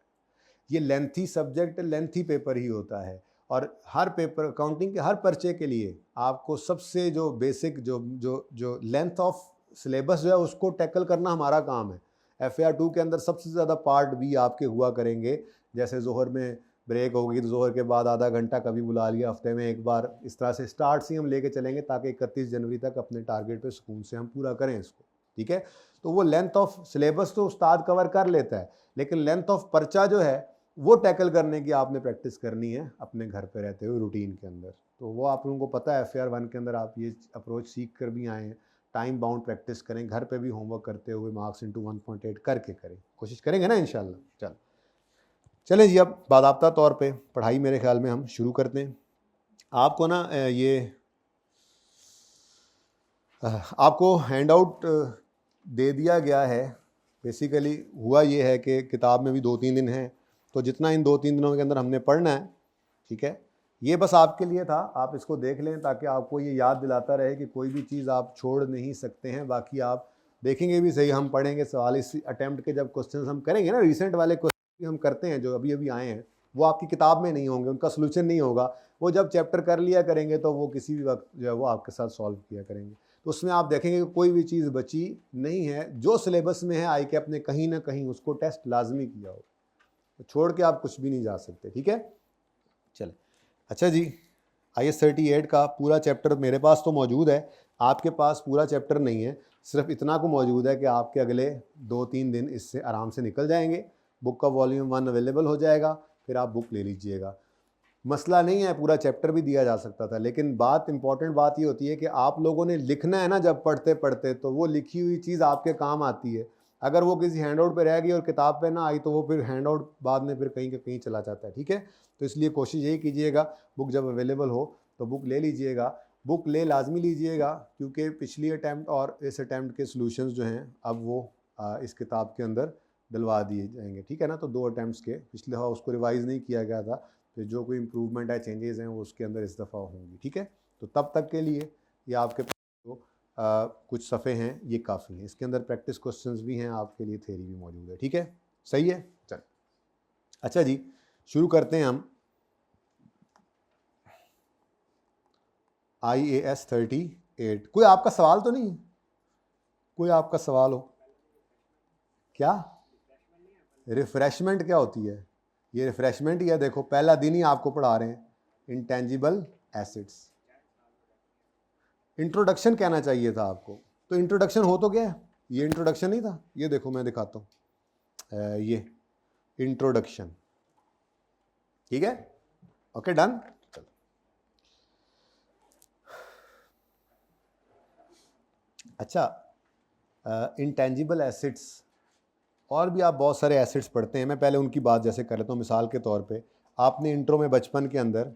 S1: ये लेंथी सब्जेक्ट, लेंथी पेपर ही होता है, और हर पेपर अकाउंटिंग के हर पर्चे के लिए आपको सबसे जो बेसिक जो लेंथ ऑफ सिलेबस जो है उसको टैकल करना हमारा काम है। FAR 2 के अंदर सबसे ज़्यादा पार्ट भी आपके हुआ करेंगे, जैसे ज़ोहर में ब्रेक होगी तो ज़ोहर के बाद आधा घंटा कभी बुला लिया हफ्ते में एक बार, इस तरह से स्टार्ट से हम लेके चलेंगे ताकि 31 जनवरी तक अपने टारगेट पे सुकून से हम पूरा करें इसको, ठीक है। तो वो लेंथ ऑफ सिलेबस तो उस्ताद कवर कर लेता है, लेकिन लेंथ ऑफ पर्चा जो है वो टैकल करने की आपने प्रैक्टिस करनी है अपने घर पे रहते हुए रूटीन के अंदर। तो वो आप लोगों को पता है FAR 1 के अंदर आप ये अप्रोच सीख कर भी आए हैं। टाइम बाउंड प्रैक्टिस करें, घर पे भी होमवर्क करते हुए मार्क्स इंटू 1.8 करके करें, कोशिश करेंगे ना इंशाल्लाह। चलें जी, अब बाज़ाब्ता तौर पे पढ़ाई मेरे ख्याल में हम शुरू करते हैं। आपको ना ये आपको हैंड आउट दे दिया गया है। बेसिकली हुआ ये है कि किताब में भी 2-3 दिन हैं, तो जितना इन 2-3 दिनों के अंदर हमने पढ़ना है, ठीक है, ये बस आपके लिए था, आप इसको देख लें ताकि आपको ये याद दिलाता रहे कि कोई भी चीज़ आप छोड़ नहीं सकते हैं। बाकी आप देखेंगे भी सही, हम पढ़ेंगे सवाल इस अटैम्प्ट के जब क्वेश्चन हम करेंगे ना, रिसेंट वाले क्वेश्चन हम करते हैं जो अभी अभी आए हैं, वो आपकी किताब में नहीं होंगे, उनका सोल्यूशन नहीं होगा, वो जब चैप्टर कर लिया करेंगे तो वो किसी भी वक्त जो है वो आपके साथ सॉल्व किया करेंगे। तो उसमें आप देखेंगे कि कोई भी चीज़ बची नहीं है, जो सिलेबस में है ICAP ने कहीं ना कहीं उसको टेस्ट लाजमी किया हो, तो छोड़ के आप कुछ भी नहीं जा सकते, ठीक है। चले, अच्छा जी, IS 38 का पूरा चैप्टर मेरे पास तो मौजूद है, आपके पास पूरा चैप्टर नहीं है, सिर्फ इतना को मौजूद है कि आपके अगले 2-3 दिन इससे आराम से निकल जाएंगे। बुक का वॉल्यूम 1 अवेलेबल हो जाएगा, फिर आप बुक ले लीजिएगा, मसला नहीं है, पूरा चैप्टर भी दिया जा सकता था। लेकिन बात इंपॉर्टेंट बात ये होती है कि आप लोगों ने लिखना है ना, जब पढ़ते पढ़ते तो वो लिखी हुई चीज़ आपके काम आती है। अगर वो किसी हैंड आउट पर रह गई और किताब पे ना आई तो वो फिर हैंड आउट बाद में फिर कहीं कहीं चला जाता है, ठीक है। तो इसलिए कोशिश यही कीजिएगा, बुक जब अवेलेबल हो तो बुक ले लीजिएगा, बुक ले लाजमी लीजिएगा, क्योंकि पिछली अटैम्प्ट और इस अटैम्प्ट के सॉल्यूशंस जो हैं अब वो इस किताब के अंदर डलवा दिए जाएंगे, ठीक है ना। तो 2 अटैम्प्ट्स के पिछले दफ़ा उसको रिवाइज़ नहीं किया गया था, तो जो कोई इम्प्रूवमेंट है, चेंजेस हैं, वो उसके अंदर इस दफ़ा होंगी, ठीक है। तो तब तक के लिए ये आपके पास कुछ सफ़े हैं, ये काफ़ी हैं। इसके अंदर प्रैक्टिस क्वेश्चंस भी हैं आपके लिए, थ्योरी भी मौजूद है, ठीक है, सही है। चल, अच्छा जी, शुरू करते हैं हम IAS 38। कोई आपका सवाल तो नहीं, कोई आपका सवाल हो क्या? रिफ्रेशमेंट क्या होती है? ये रिफ्रेशमेंट ही है, देखो पहला दिन ही आपको पढ़ा रहे हैं इंटेंजिबल एसेट्स। इंट्रोडक्शन कहना चाहिए था आपको, तो इंट्रोडक्शन हो तो गया, ये इंट्रोडक्शन नहीं था, ये देखो मैं दिखाता हूँ, ये इंट्रोडक्शन, ठीक है, ओके डन। चलो अच्छा, इंटेंजिबल एसेट्स और भी आप बहुत सारे एसेट्स पढ़ते हैं, मैं पहले उनकी बात जैसे कर लेता हूँ। मिसाल के तौर पे आपने इंट्रो में बचपन के अंदर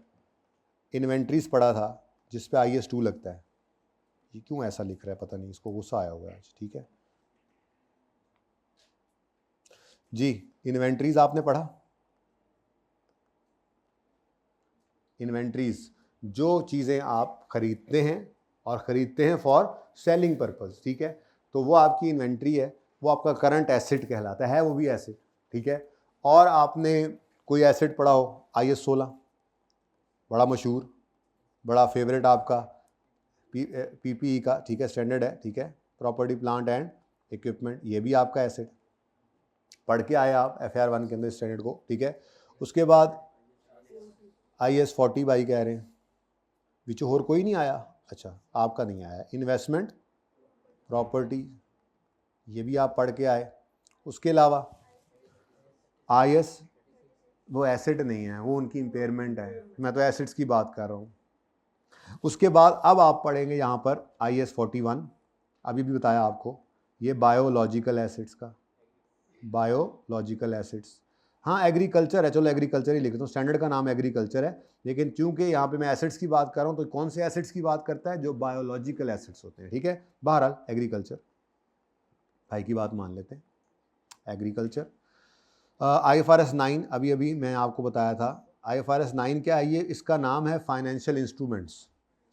S1: इन्वेंट्रीज पढ़ा था जिस पे IS2 लगता है। ये क्यों ऐसा लिख रहा है पता नहीं, इसको गुस्सा आया होगा आज। ठीक है जी, इन्वेंट्रीज आपने पढ़ा। इन्वेंट्रीज जो चीज़ें आप खरीदते हैं और ख़रीदते हैं फॉर सेलिंग पर्पस, ठीक है, तो वो आपकी इन्वेंट्री है, वो आपका करंट एसेट कहलाता है, वो भी एसेट। ठीक है, और आपने कोई एसेट पढ़ा हो IS16, बड़ा मशहूर, बड़ा फेवरेट आपका PPE का, ठीक है, स्टैंडर्ड है। ठीक है, प्रॉपर्टी प्लांट एंड इक्विपमेंट, ये भी आपका एसेट पढ़ के आए आप FAR 1 के अंदर स्टैंडर्ड को। ठीक है, उसके बाद IS40 भाई कह रहे हैं, बीच और कोई नहीं आया। अच्छा, आपका नहीं आया। इन्वेस्टमेंट प्रॉपर्टी, ये भी आप पढ़ के आए। उसके अलावा IS वो एसेट नहीं है, वो उनकी इम्पेयरमेंट है, मैं तो एसेट्स की बात कर रहा हूँ। उसके बाद अब आप पढ़ेंगे यहाँ पर IS41, अभी भी बताया आपको, ये बायोलॉजिकल एसेट्स का, बायोलॉजिकल एसेट्स। हाँ एग्रीकल्चर है, चलो एग्रीकल्चर ही लिखता हूँ, स्टैंडर्ड का नाम एग्रीकल्चर है, लेकिन चूंकि यहाँ पे मैं एसेट्स की बात कर रहा हूँ तो कौन से एसेट्स की बात करता है, जो बायोलॉजिकल एसेट्स होते हैं। ठीक है, बहरहाल एग्रीकल्चर, भाई की बात मान लेते हैं, एग्रीकल्चर। IFRS 9 अभी अभी मैं आपको बताया था। IFRS 9 क्या है, ये इसका नाम है फाइनेंशियल इंस्ट्रूमेंट्स।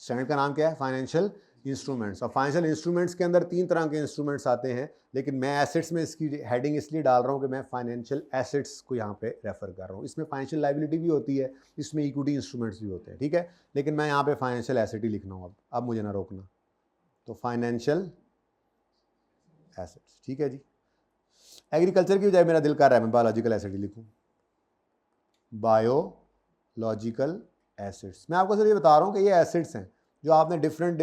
S1: स्टैंडर्ड का नाम क्या है, फाइनेंशियल इंस्ट्रूमेंट्स। और फाइनेंशियल इंस्ट्रूमेंट्स के अंदर 3 तरह के इंस्ट्रूमेंट्स आते हैं, लेकिन मैं एसेट्स में इसकी हेडिंग इसलिए डाल रहा हूँ कि मैं फाइनेंशियल एसेट्स को यहाँ पे रेफर कर रहा हूँ। इसमें फाइनेंशियल लाइबिलिटी भी होती है, इसमें इक्विटी इंस्ट्रूमेंट्स भी होते हैं। ठीक है, लेकिन मैं यहाँ पे फाइनेंशियल एसेट ही लिखना हूँ, अब मुझे ना रोकना। तो फाइनेंशियल एसेट्स, ठीक है जी। एग्रीकल्चर की बजाय मेरा दिल कर रहा है मैं बायोलॉजिकल एसेट ही लिखूँ, बायोलॉजिकल एसेट्स। मैं आपको सिर्फ ये बता रहा हूँ कि ये एसेट्स हैं जो आपने डिफरेंट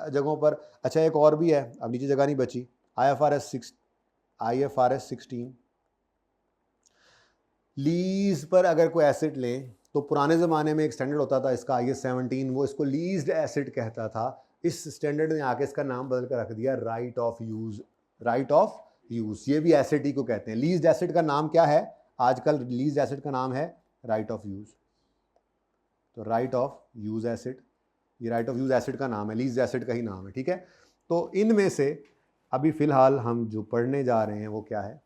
S1: जगहों पर। अच्छा, एक और भी है, अब नीचे जगह नहीं बची, IFRS 16। लीज पर अगर कोई एसेट लें तो पुराने ज़माने में एक स्टैंडर्ड होता था इसका IS 17, वो इसको लीज्ड एसेट कहता था। इस स्टैंडर्ड ने आके इसका नाम बदल कर रख दिया right of use, right of use. ये भी एसेट ही को कहते हैं। लीज्ड एसेट का नाम क्या है आजकल, लीज्ड एसेट का नाम है राइट ऑफ यूज़। तो राइट ऑफ यूज़ एसेट, ये राइट ऑफ यूज़ एसेट का नाम है, लीज्ड एसेट का ही नाम है। ठीक है, तो इनमें से अभी फ़िलहाल हम जो पढ़ने जा रहे हैं वो क्या है,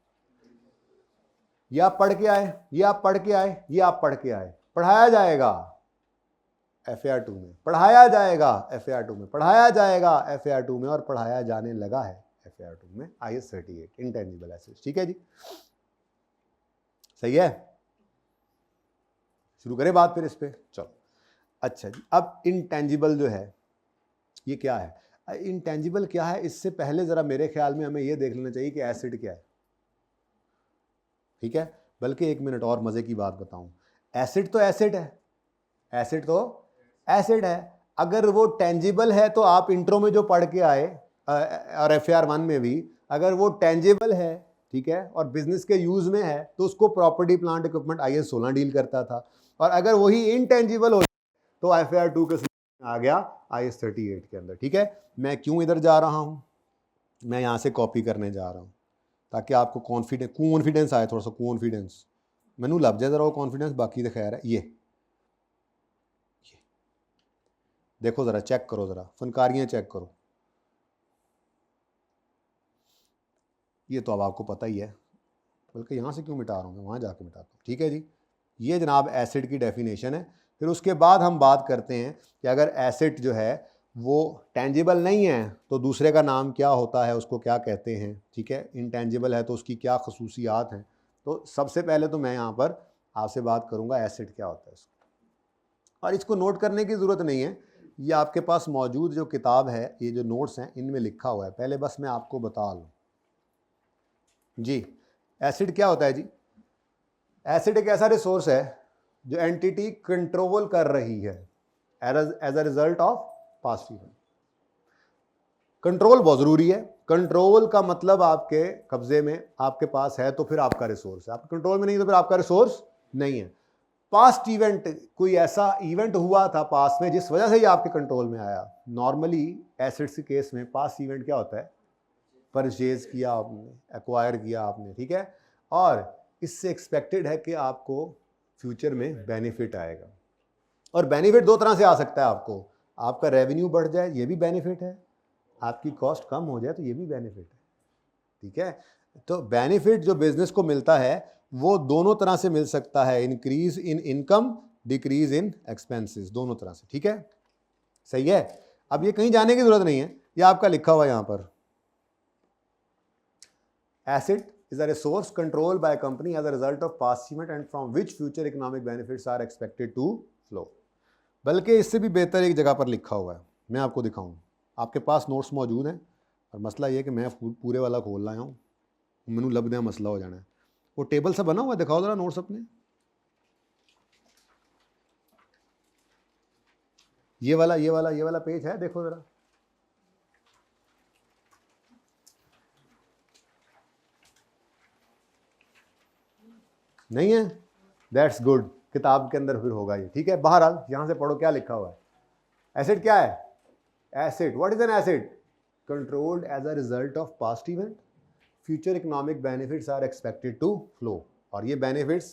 S1: ये आप पढ़ के आए, ये आप पढ़ के आए, ये आप पढ़ के आए। पढ़ाया जाएगा FAR 2 में, पढ़ाया जाएगा FAR 2 में, पढ़ाया जाएगा FAR 2 में, और पढ़ाया जाने लगा है FAR 2 में IS 38 इंटेंजिबल एसेट्स। ठीक है जी, सही है, शुरू करें बात फिर इस पे, चलो। अच्छा जी, अब इंटेंजिबल जो है ये क्या है, इंटेंजिबल क्या है, इससे पहले ज़रा मेरे ख्याल में हमें ये देख लेना चाहिए कि एसिड क्या है। ठीक है, बल्कि एक मिनट और मज़े की बात बताऊं, एसिड तो एसिड है, एसिड तो एसिड है। अगर वो टेंजिबल है तो आप इंट्रो में जो पढ़ के आए और FAR 1 में भी, अगर वो टेंजिबल है, ठीक है, और बिजनेस के यूज़ में है तो उसको property plant equipment IS 16 deal करता था। और अगर वही इनटेंजिबल हो तो FAR 2 के आ गया IS 38 के अंदर। ठीक है, मैं क्यों इधर जा रहा हूँ, मैं यहाँ से कॉपी करने जा रहा हूँ ताकि आपको कॉन्फिडेंस आए, थोड़ा सा कॉन्फिडेंस मैनू लग जाए ज़रा वो कॉन्फिडेंस, बाकी तो खैर है। ये देखो ज़रा, चेक करो ज़रा, फनकारियाँ चेक करो, ये तो अब आपको पता ही है, बल्कि यहाँ से क्यों मिटा रहा हूँ मैं, वहाँ जाके मिटाता हूँ। ठीक है जी, ये जनाब एसिड की डेफिनेशन है। फिर उसके बाद हम बात करते हैं कि अगर एसिड जो है वो टेंजिबल नहीं है तो दूसरे का नाम क्या होता है, उसको क्या कहते हैं। ठीक है, इंटेंजिबल है तो उसकी क्या खसूसियात हैं। तो सबसे पहले तो मैं यहाँ पर आपसे बात करूँगा एसिड क्या होता है इसको, और इसको नोट करने की ज़रूरत नहीं है, ये आपके पास मौजूद जो किताब है, ये जो नोट्स हैं इनमें लिखा हुआ है, पहले बस मैं आपको बता लूँ जी। एसिड क्या होता है जी, एसिड एक ऐसा रिसोर्स है जो एंटिटी कंट्रोल कर रही है as a result of past event. Control बहुत ज़रूरी है, कंट्रोल का मतलब आपके कब्जे में, आपके पास है तो फिर आपका रिसोर्स है, आपके कंट्रोल में नहीं तो फिर आपका रिसोर्स नहीं है। पास्ट इवेंट, कोई ऐसा इवेंट हुआ था पास्ट में जिस वजह से ये आपके कंट्रोल में आया। नॉर्मली एसेट्स के केस में पास्ट इवेंट क्या होता है, परचेज किया आपने, एक्वायर किया आपने, ठीक है, और इससे एक्सपेक्टेड है कि आपको फ्यूचर में बेनिफिट आएगा। और बेनिफिट दो तरह से आ सकता है आपको, आपका रेवेन्यू बढ़ जाए ये भी बेनिफिट है, आपकी कॉस्ट कम हो जाए तो ये भी बेनिफिट है, ठीक है। तो बेनिफिट जो बिजनेस को मिलता है वो दोनों तरह से मिल सकता है, increase in income, decrease in expenses, दोनों तरह से, ठीक है, सही है। अब ये कहीं जाने की जरूरत नहीं है, ये आपका लिखा हुआ है यहां पर, asset is a resource controlled by a company as a result of past achievement and from which future economic benefits are expected to flow। बल्कि इससे भी बेहतर एक जगह पर लिखा हुआ है, मैं आपको दिखाऊं, आपके पास नोट्स मौजूद हैं, और मसला ये है कि मैं पूरे वाला खोल रहा हूँ, मैनू लभदे मसला हो जाना है। वो टेबल से बना हुआ है, दिखाओ जरा नोट्स अपने, ये वाला पेज है, देखो जरा, नहीं है, दैट्स गुड, किताब के अंदर फिर होगा ये, ठीक है। बहरहाल यहां से पढ़ो क्या लिखा हुआ है। एसेट क्या है, asset, what is an asset, controlled as a result of past event, future economic benefits are expected to flow, और ये बेनिफिट्स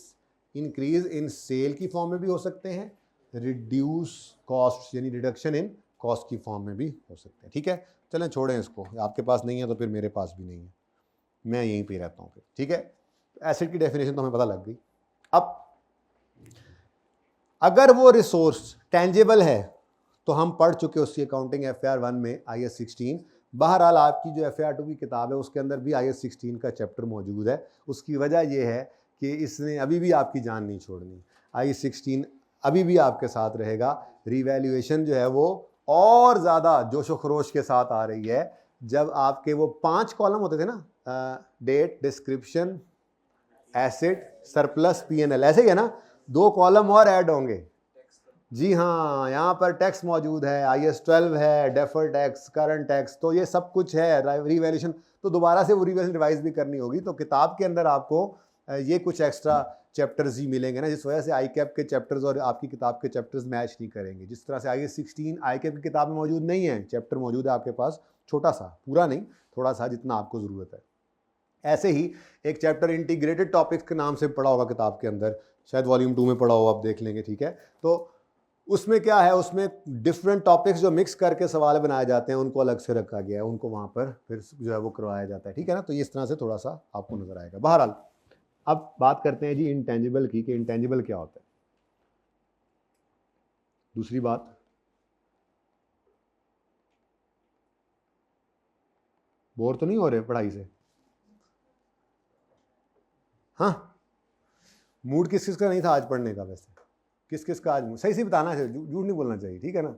S1: इंक्रीज इन सेल की फॉर्म में भी हो सकते हैं, रिड्यूस कॉस्ट यानी रिडक्शन इन कॉस्ट की फॉर्म में भी हो सकते हैं, ठीक है। चलें छोड़ें इसको, आपके पास नहीं है तो फिर मेरे पास भी नहीं है, मैं यहीं पे रहता हूँ फिर, ठीक है। एसिड की डेफिनेशन तो हमें पता लग गई। अब अगर वो रिसोर्स टेंजेबल है तो हम पढ़ चुके उसकी अकाउंटिंग FAR 1 में IS 16। बहरहाल आपकी जो FAR 2 की किताब है उसके अंदर भी IS 16 का चैप्टर मौजूद है। उसकी वजह यह है कि इसने अभी भी आपकी जान नहीं छोड़नी, IS 16 अभी भी आपके साथ रहेगा। रिवैल्यूएशन जो है वो और ज़्यादा जोशो खरोश के साथ आ रही है। जब आपके वो 5 कॉलम होते थे ना, date, description, asset, surplus, P&L, ऐसे ही है ना, 2 कॉलम और ऐड होंगे। जी हाँ, यहाँ पर टैक्स मौजूद है, IS 12 है, डेफर टैक्स, करंट टैक्स, तो ये सब कुछ है। रिवैल्यूएशन तो दोबारा से वो रिवैल्यूएशन रिवाइज भी करनी होगी, तो किताब के अंदर आपको ये कुछ एक्स्ट्रा चैप्टर्स ही मिलेंगे ना, जिस वजह से ICAP के चैप्टर्स और आपकी किताब के चैप्टर्स मैच नहीं करेंगे। जिस तरह से IS 16 ICAP की किताब में मौजूद नहीं है, चैप्टर मौजूद है आपके पास छोटा सा, पूरा नहीं, थोड़ा सा जितना आपको ज़रूरत है। ऐसे ही एक चैप्टर इंटीग्रेटेड टॉपिक्स के नाम से पढ़ा होगा किताब के अंदर, शायद वॉल्यूम 2 में पढ़ा हो, आप देख लेंगे, ठीक है। तो उसमें क्या है, उसमें डिफरेंट टॉपिक्स जो मिक्स करके सवाल बनाए जाते हैं उनको अलग से रखा गया है, उनको वहाँ पर फिर जो है वो करवाया जाता है, ठीक है ना। तो इस तरह से थोड़ा सा आपको नजर आएगा। बहरहाल अब बात करते हैं जी इंटेंजिबल की, कि इंटेंजिबल क्या होता है। दूसरी बात, बोर तो नहीं हो रहे पढ़ाई से? हाँ, मूड किस किस का नहीं था आज पढ़ने का? वैसे किस किस का आज, सही बताना है, झूठ नहीं बोलना चाहिए, ठीक है ना।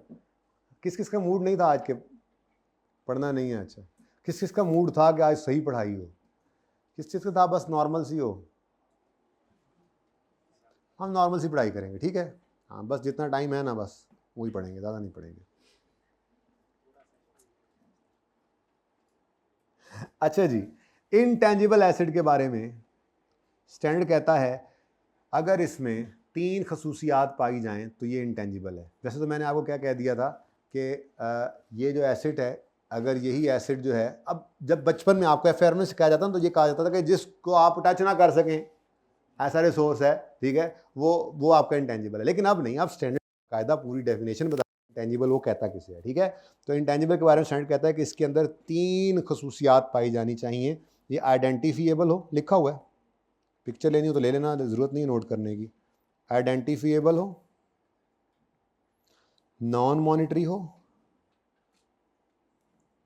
S1: किस किस का मूड नहीं था आज के पढ़ना नहीं है? अच्छा, किस किस का मूड था कि आज सही पढ़ाई हो? किस चीज़ का था बस नॉर्मल सी हो? हम नॉर्मल सी पढ़ाई करेंगे, ठीक है। हाँ, बस जितना टाइम है ना बस वही पढ़ेंगे, ज़्यादा नहीं पढ़ेंगे। अच्छा जी, इनटेंजिबल एसेट के बारे में स्टैंडर्ड कहता है अगर इसमें 3 खसूसियात पाई जाएं तो ये इंटेंजिबल है। वैसे तो मैंने आपको क्या कह दिया था कि ये जो एसेट है, अगर यही एसेट जो है, अब जब बचपन में आपको FAR में सिखाया जाता ना, तो ये कहा जाता था कि जिसको आप टच ना कर सकें ऐसा रिसोर्स है, ठीक है, वो आपका इंटेंजिबल है। लेकिन अब नहीं, अब स्टैंडर्ड कायदा पूरी डेफिनेशन बता इंटेंजिबल वो कहता किसे है, ठीक है। तो इंटेंजिबल के बारे में स्टैंडर्ड कहता है कि इसके अंदर 3 खसूसियात पाई जानी चाहिए। ये आइडेंटिफिएबल हो, लिखा हुआ है, पिक्चर लेनी हो तो ले लेना, ज़रूरत नहीं नोट करने की। आइडेंटिफिएबल हो, नॉन मॉनिटरी हो,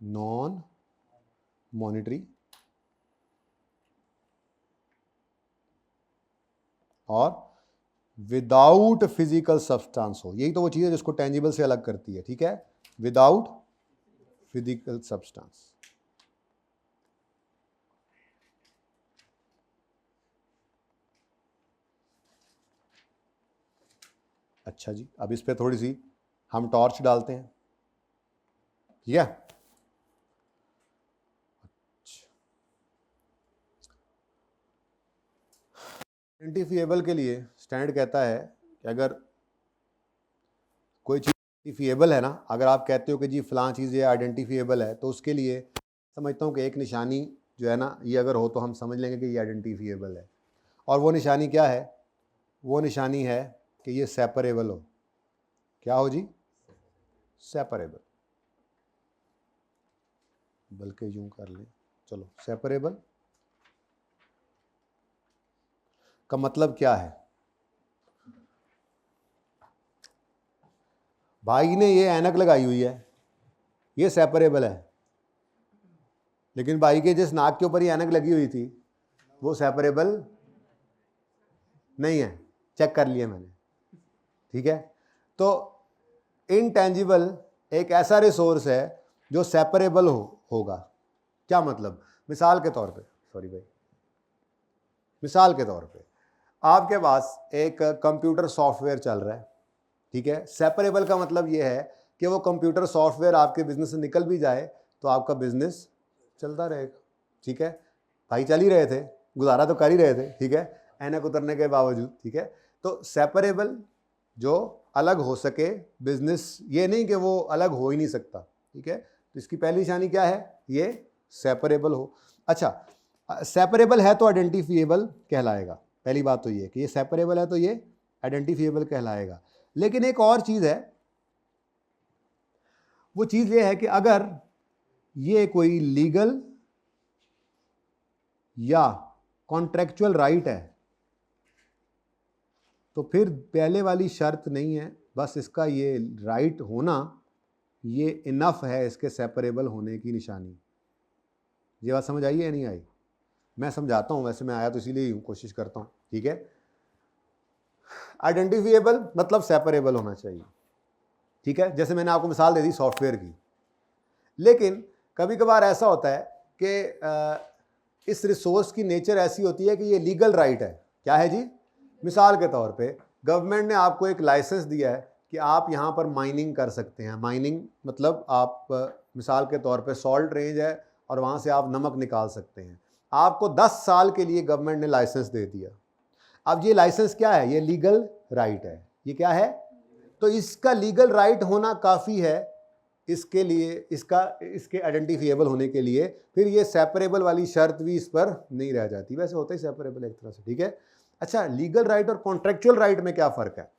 S1: नॉन मॉनिटरी, और विदाउट फिजिकल सब्सटेंस हो। यही तो वो चीज़ है जिसको टेंजिबल से अलग करती है, ठीक है, विदाउट फिजिकल सब्सटेंस। अच्छा जी, अब इस पे थोड़ी सी हम टॉर्च डालते हैं, ठीक है। आइडेंटिफिएबल के लिए स्टैंडर्ड कहता है कि अगर कोई चीज़ आइडेंटिफिएबल है ना, अगर आप कहते हो कि जी फ़लाँ चीज़ ये आइडेंटिफिएबल है, तो उसके लिए समझता हूँ कि एक निशानी जो है ना, ये अगर हो तो हम समझ लेंगे कि ये आइडेंटिफिएबल है। और वो निशानी क्या है? वो निशानी है कि ये सेपरेबल हो। क्या हो जी? सेपरेबल। बल्कि यूं कर लें, चलो, सेपरेबल का मतलब क्या है? भाई ने ये ऐनक लगाई हुई है, ये सेपरेबल है, लेकिन भाई के जिस नाक के ऊपर ये ऐनक लगी हुई थी वो सेपरेबल नहीं है, चेक कर लिया मैंने, ठीक है। तो इनटेंजिबल एक ऐसा रिसोर्स है जो सेपरेबल होगा। क्या मतलब? मिसाल के तौर पे, सॉरी भाई, मिसाल के तौर पे आपके पास एक कंप्यूटर सॉफ्टवेयर चल रहा है, ठीक है। सेपरेबल का मतलब ये है कि वो कंप्यूटर सॉफ्टवेयर आपके बिजनेस से निकल भी जाए तो आपका बिजनेस चलता रहेगा, ठीक है। भाई चल ही रहे थे, गुजारा तो कर ही रहे थे, ठीक है, ऐनक उतरने के बावजूद, ठीक है। तो सेपरेबल जो अलग हो सके बिजनेस, ये नहीं कि वो अलग हो ही नहीं सकता, ठीक है। तो इसकी पहली निशानी क्या है? ये सेपरेबल हो। अच्छा, सेपरेबल है तो आइडेंटिफिएबल कहलाएगा। पहली बात तो ये कि ये सेपरेबल है तो ये आइडेंटिफिएबल कहलाएगा। लेकिन एक और चीज़ है, वो चीज़ ये है कि अगर ये कोई लीगल या कॉन्ट्रैक्चुअल राइट है तो फिर पहले वाली शर्त नहीं है, बस इसका ये राइट होना ये इनफ है इसके सेपरेबल होने की निशानी। ये बात समझ आई है या नहीं आई? मैं समझाता हूँ, वैसे मैं आया तो इसीलिए ही कोशिश करता हूँ, ठीक है। आइडेंटिफिएबल मतलब सेपरेबल होना चाहिए, ठीक है। जैसे मैंने आपको मिसाल दे दी सॉफ्टवेयर की, लेकिन कभी कभार ऐसा होता है कि इस रिसोर्स की नेचर ऐसी होती है कि ये लीगल राइट है। क्या है जी? मिसाल के तौर पे गवर्नमेंट ने आपको एक लाइसेंस दिया है कि आप यहाँ पर माइनिंग कर सकते हैं। माइनिंग मतलब आप मिसाल के तौर पे सॉल्ट रेंज है और वहाँ से आप नमक निकाल सकते हैं। आपको 10 साल के लिए गवर्नमेंट ने लाइसेंस दे दिया। अब ये लाइसेंस क्या है? ये लीगल राइट है। ये क्या है? तो इसका लीगल राइट होना काफ़ी है इसके लिए, इसके आइडेंटिफिएबल होने के लिए। फिर ये सेपरेबल वाली शर्त भी इस पर नहीं रह जाती। वैसे होता ही सेपरेबल एक तरह से, ठीक है। अच्छा, लीगल राइट और कॉन्ट्रेक्चुअल राइट में क्या फ़र्क है?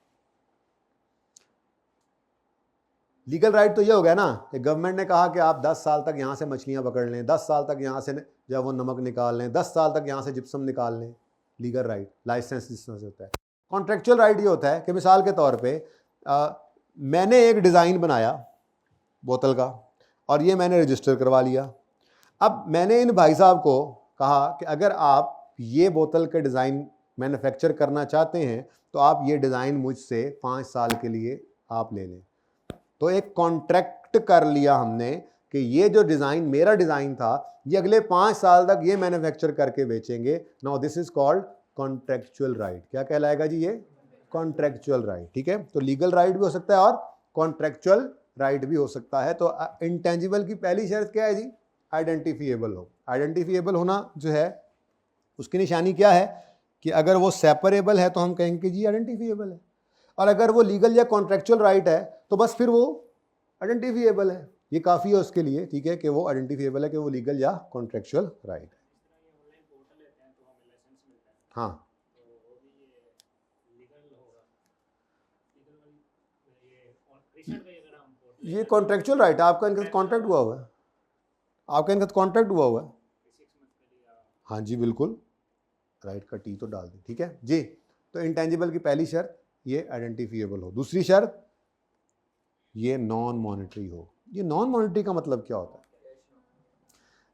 S1: लीगल राइट तो ये हो गया ना कि गवर्नमेंट ने कहा कि आप 10 साल तक यहाँ से मछलियाँ पकड़ लें, 10 साल तक यहाँ से जब वो नमक निकाल लें, 10 साल तक यहाँ से जिप्सम निकाल लें। लीगल राइट, लाइसेंस जिस तरह से होता है। कॉन्ट्रेक्चुअल राइट ये होता है कि मिसाल के तौर पे मैंने एक डिज़ाइन बनाया बोतल का और ये मैंने रजिस्टर करवा लिया। अब मैंने इन भाई साहब को कहा कि अगर आप ये बोतल के डिज़ाइन मैन्युफैक्चर करना चाहते हैं तो आप ये डिज़ाइन मुझसे 5 साल के लिए आप ले लें। तो एक कॉन्ट्रैक्ट कर लिया हमने कि ये जो डिज़ाइन मेरा डिज़ाइन था ये अगले 5 साल तक ये मैन्युफैक्चर करके बेचेंगे। Now this is called contractual right. क्या कहलाएगा जी? ये कॉन्ट्रैक्चुअल राइट, ठीक है। तो लीगल राइट भी हो सकता है और कॉन्ट्रैक्चुअल राइट भी हो सकता है। तो इंटेंजिबल की पहली शर्त क्या है जी? आइडेंटिफिएबल हो। आइडेंटिफिएबल होना जो है उसकी निशानी क्या है कि अगर वो सेपरेबल है तो हम कहेंगे कि जी आइडेंटिफिएबल है, और अगर वो लीगल या कॉन्ट्रैक्चुअल राइट है तो बस फिर वो आइडेंटिफिएबल है। ये काफ़ी है उसके लिए, ठीक है, कि वो आइडेंटिफिएबल है, कि वो लीगल या कॉन्ट्रैक्चुअल राइट है। हाँ, ये कॉन्ट्रैक्चुअल राइट है, आपका इनके साथ कॉन्ट्रैक्ट हुआ हुआ है, आपका इनके साथ कॉन्ट्रैक्ट हुआ हुआ है। हाँ जी बिल्कुल, राइट का टी तो डाल दें, ठीक है जी। तो इंटेंजिबल की पहली शर्त ये आइडेंटिफिएबल हो। दूसरी शर्त ये नॉन मॉनिटरी हो। ये नॉन मॉनिटरी का मतलब क्या होता है?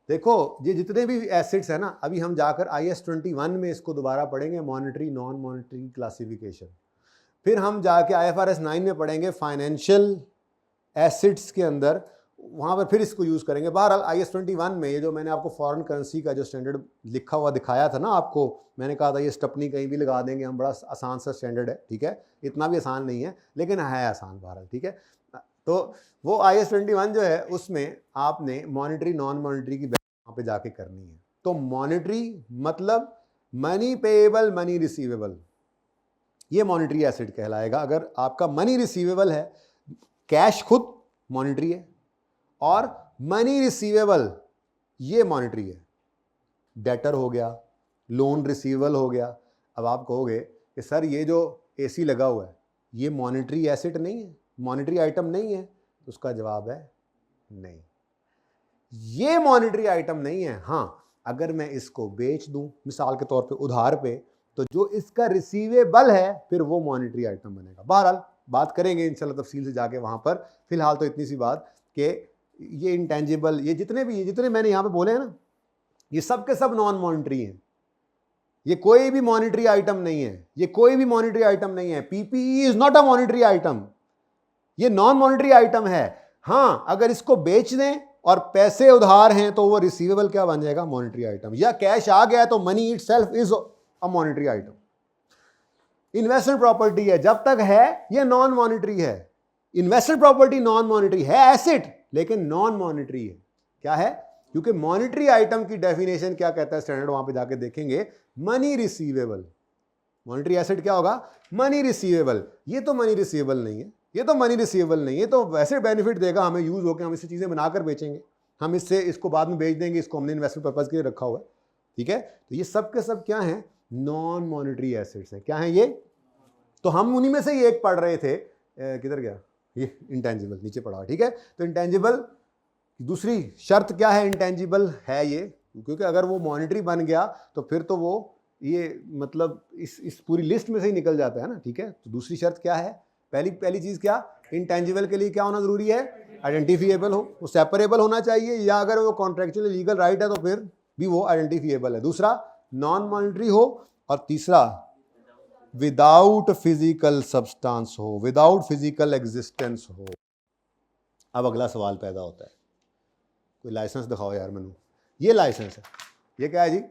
S1: देखो, ये जितने भी एसिड्स हैं ना, अभी हम जाकर IS 21 में इसको दोबारा पढ़ेंगे, मॉनिटरी नॉन मॉनिटरी क्लासिफिकेशन। फिर हम जाके IFRS 9 में पढ़ेंगे फाइनेंशियल एसिड्स के अंदर, वहाँ पर फिर इसको यूज़ करेंगे। बहरहाल IS 21 में ये जो मैंने आपको फॉरेन करेंसी का जो स्टैंडर्ड लिखा हुआ दिखाया था ना आपको, मैंने कहा था ये स्टपनी कहीं भी लगा देंगे हम, बड़ा आसान सा स्टैंडर्ड है, ठीक है। इतना भी आसान नहीं है लेकिन है आसान बहरहाल, ठीक है। तो वो IS 21 जो है उसमें आपने मॉनिटरी नॉन मॉनिटरी की वहाँ पे जाके करनी है। तो मॉनिटरी मतलब मनी पेएबल मनी रिसीवेबल, ये मॉनिटरी एसेट कहलाएगा। अगर आपका मनी रिसीवेबल है, कैश खुद मॉनिटरी है और मनी रिसीवेबल ये मॉनिटरी है। डेटर हो गया, लोन रिसीवेबल हो गया। अब आप कहोगे कि सर ये जो एसी लगा हुआ है ये मॉनिटरी एसेट नहीं है, मॉनिटरी आइटम नहीं है? तो उसका जवाब है नहीं, ये मॉनिटरी आइटम नहीं है। हाँ, अगर मैं इसको बेच दूं मिसाल के तौर पे उधार पे, तो जो इसका रिसीवेबल है फिर वो मॉनिटरी आइटम बनेगा। बहरहाल बात करेंगे इंशाल्लाह तफसील से जाके वहां पर। फिलहाल तो इतनी सी बात कि ये इंटेंजिबल, ये जितने मैंने यहाँ पे बोले हैं ना, ये सब के सब नॉन मॉनिटरी हैं। ये कोई भी मॉनिटरी आइटम नहीं है, ये कोई भी मॉनिटरी आइटम नहीं है। PPE is not a monetary item, ये नॉन मॉनिटरी आइटम है। हाँ, अगर इसको बेच दें और पैसे उधार हैं तो वो रिसीवेबल क्या बन जाएगा? Monetary item. या कैश आ गया तो money itself is a monetary item. Investment property है, जब तक है ये नॉन मॉनिटरी है। इन्वेस्टमेंट प्रॉपर्टी नॉन मॉनिटरी है, एसेट लेकिन नॉन मॉनिटरी है। क्या है? क्योंकि मॉनिटरी आइटम की डेफिनेशन क्या कहता है स्टैंडर्ड, वहां पे जाके देखेंगे, मनी रिसीवेबल। मॉनिटरी एसेट क्या होगा? Money receivable. ये तो मनी रिसीवेबल नहीं है, ये तो मनी रिसीवेबल नहीं है, तो वैसे बेनिफिट देगा हमें, यूज होकर हम इससे चीजें बनाकर बेचेंगे, हम इसको बाद में बेच देंगे, इसको हमने इन्वेस्टमेंट पर्पज के लिए रखा हुआ है। ठीक है, तो ये सब के सब क्या है? नॉन मॉनिटरी एसेट्स हैं। क्या है ये? तो हम उन्हीं में से ही एक पढ़ रहे थे, किधर गया ये? इंटेंजिबल, नीचे पढ़ा। ठीक है, तो इंटेंजिबल दूसरी शर्त क्या है? इंटेंजिबल है ये, क्योंकि अगर वो मॉनिटरी बन गया तो फिर तो वो ये मतलब इस पूरी लिस्ट में से ही निकल जाता है ना। ठीक है, तो दूसरी शर्त क्या है? पहली चीज क्या? इंटेंजिबल के लिए क्या होना जरूरी है? आइडेंटिफिएबल हो, वो सेपरेबल होना चाहिए, या अगर वो कॉन्ट्रेक्चुअल लीगल राइट है तो फिर भी वो आइडेंटिफिएबल है। दूसरा नॉन मॉनिटरी हो, और तीसरा विदाउट फिजिकल सब्सटेंस हो, विदाउट फिजिकल एग्जिस्टेंस हो। अब अगला सवाल पैदा होता है, कोई लाइसेंस दिखाओ यार मैनू। ये लाइसेंस है, ये क्या है जी?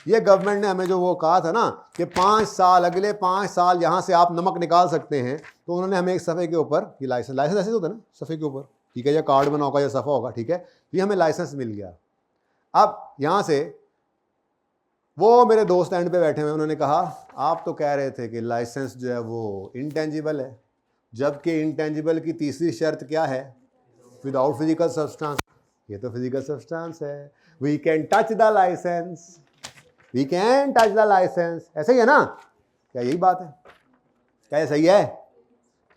S1: ये गवर्नमेंट ने हमें जो वो कहा था ना कि 5 साल, अगले 5 साल यहाँ से आप नमक निकाल सकते हैं, तो उन्होंने हमें एक सफ़े के ऊपर ये लाइसेंस ऐसे होता है ना, सफ़े के ऊपर, ठीक है, या कार्ड बना होगा या सफ़ा होगा, ठीक है, ये हमें लाइसेंस मिल गया। अब यहाँ से वो मेरे दोस्त एंड पे बैठे हुए, उन्होंने कहा आप तो कह रहे थे कि लाइसेंस जो है वो इंटेंजिबल है, जबकि इंटेंजिबल की तीसरी शर्त क्या है? Without physical substance. ये तो फिजिकल सब्सटेंस है, we can touch the licence, we can touch the licence. ऐसे ही है ना? क्या यही बात है? क्या ये सही है?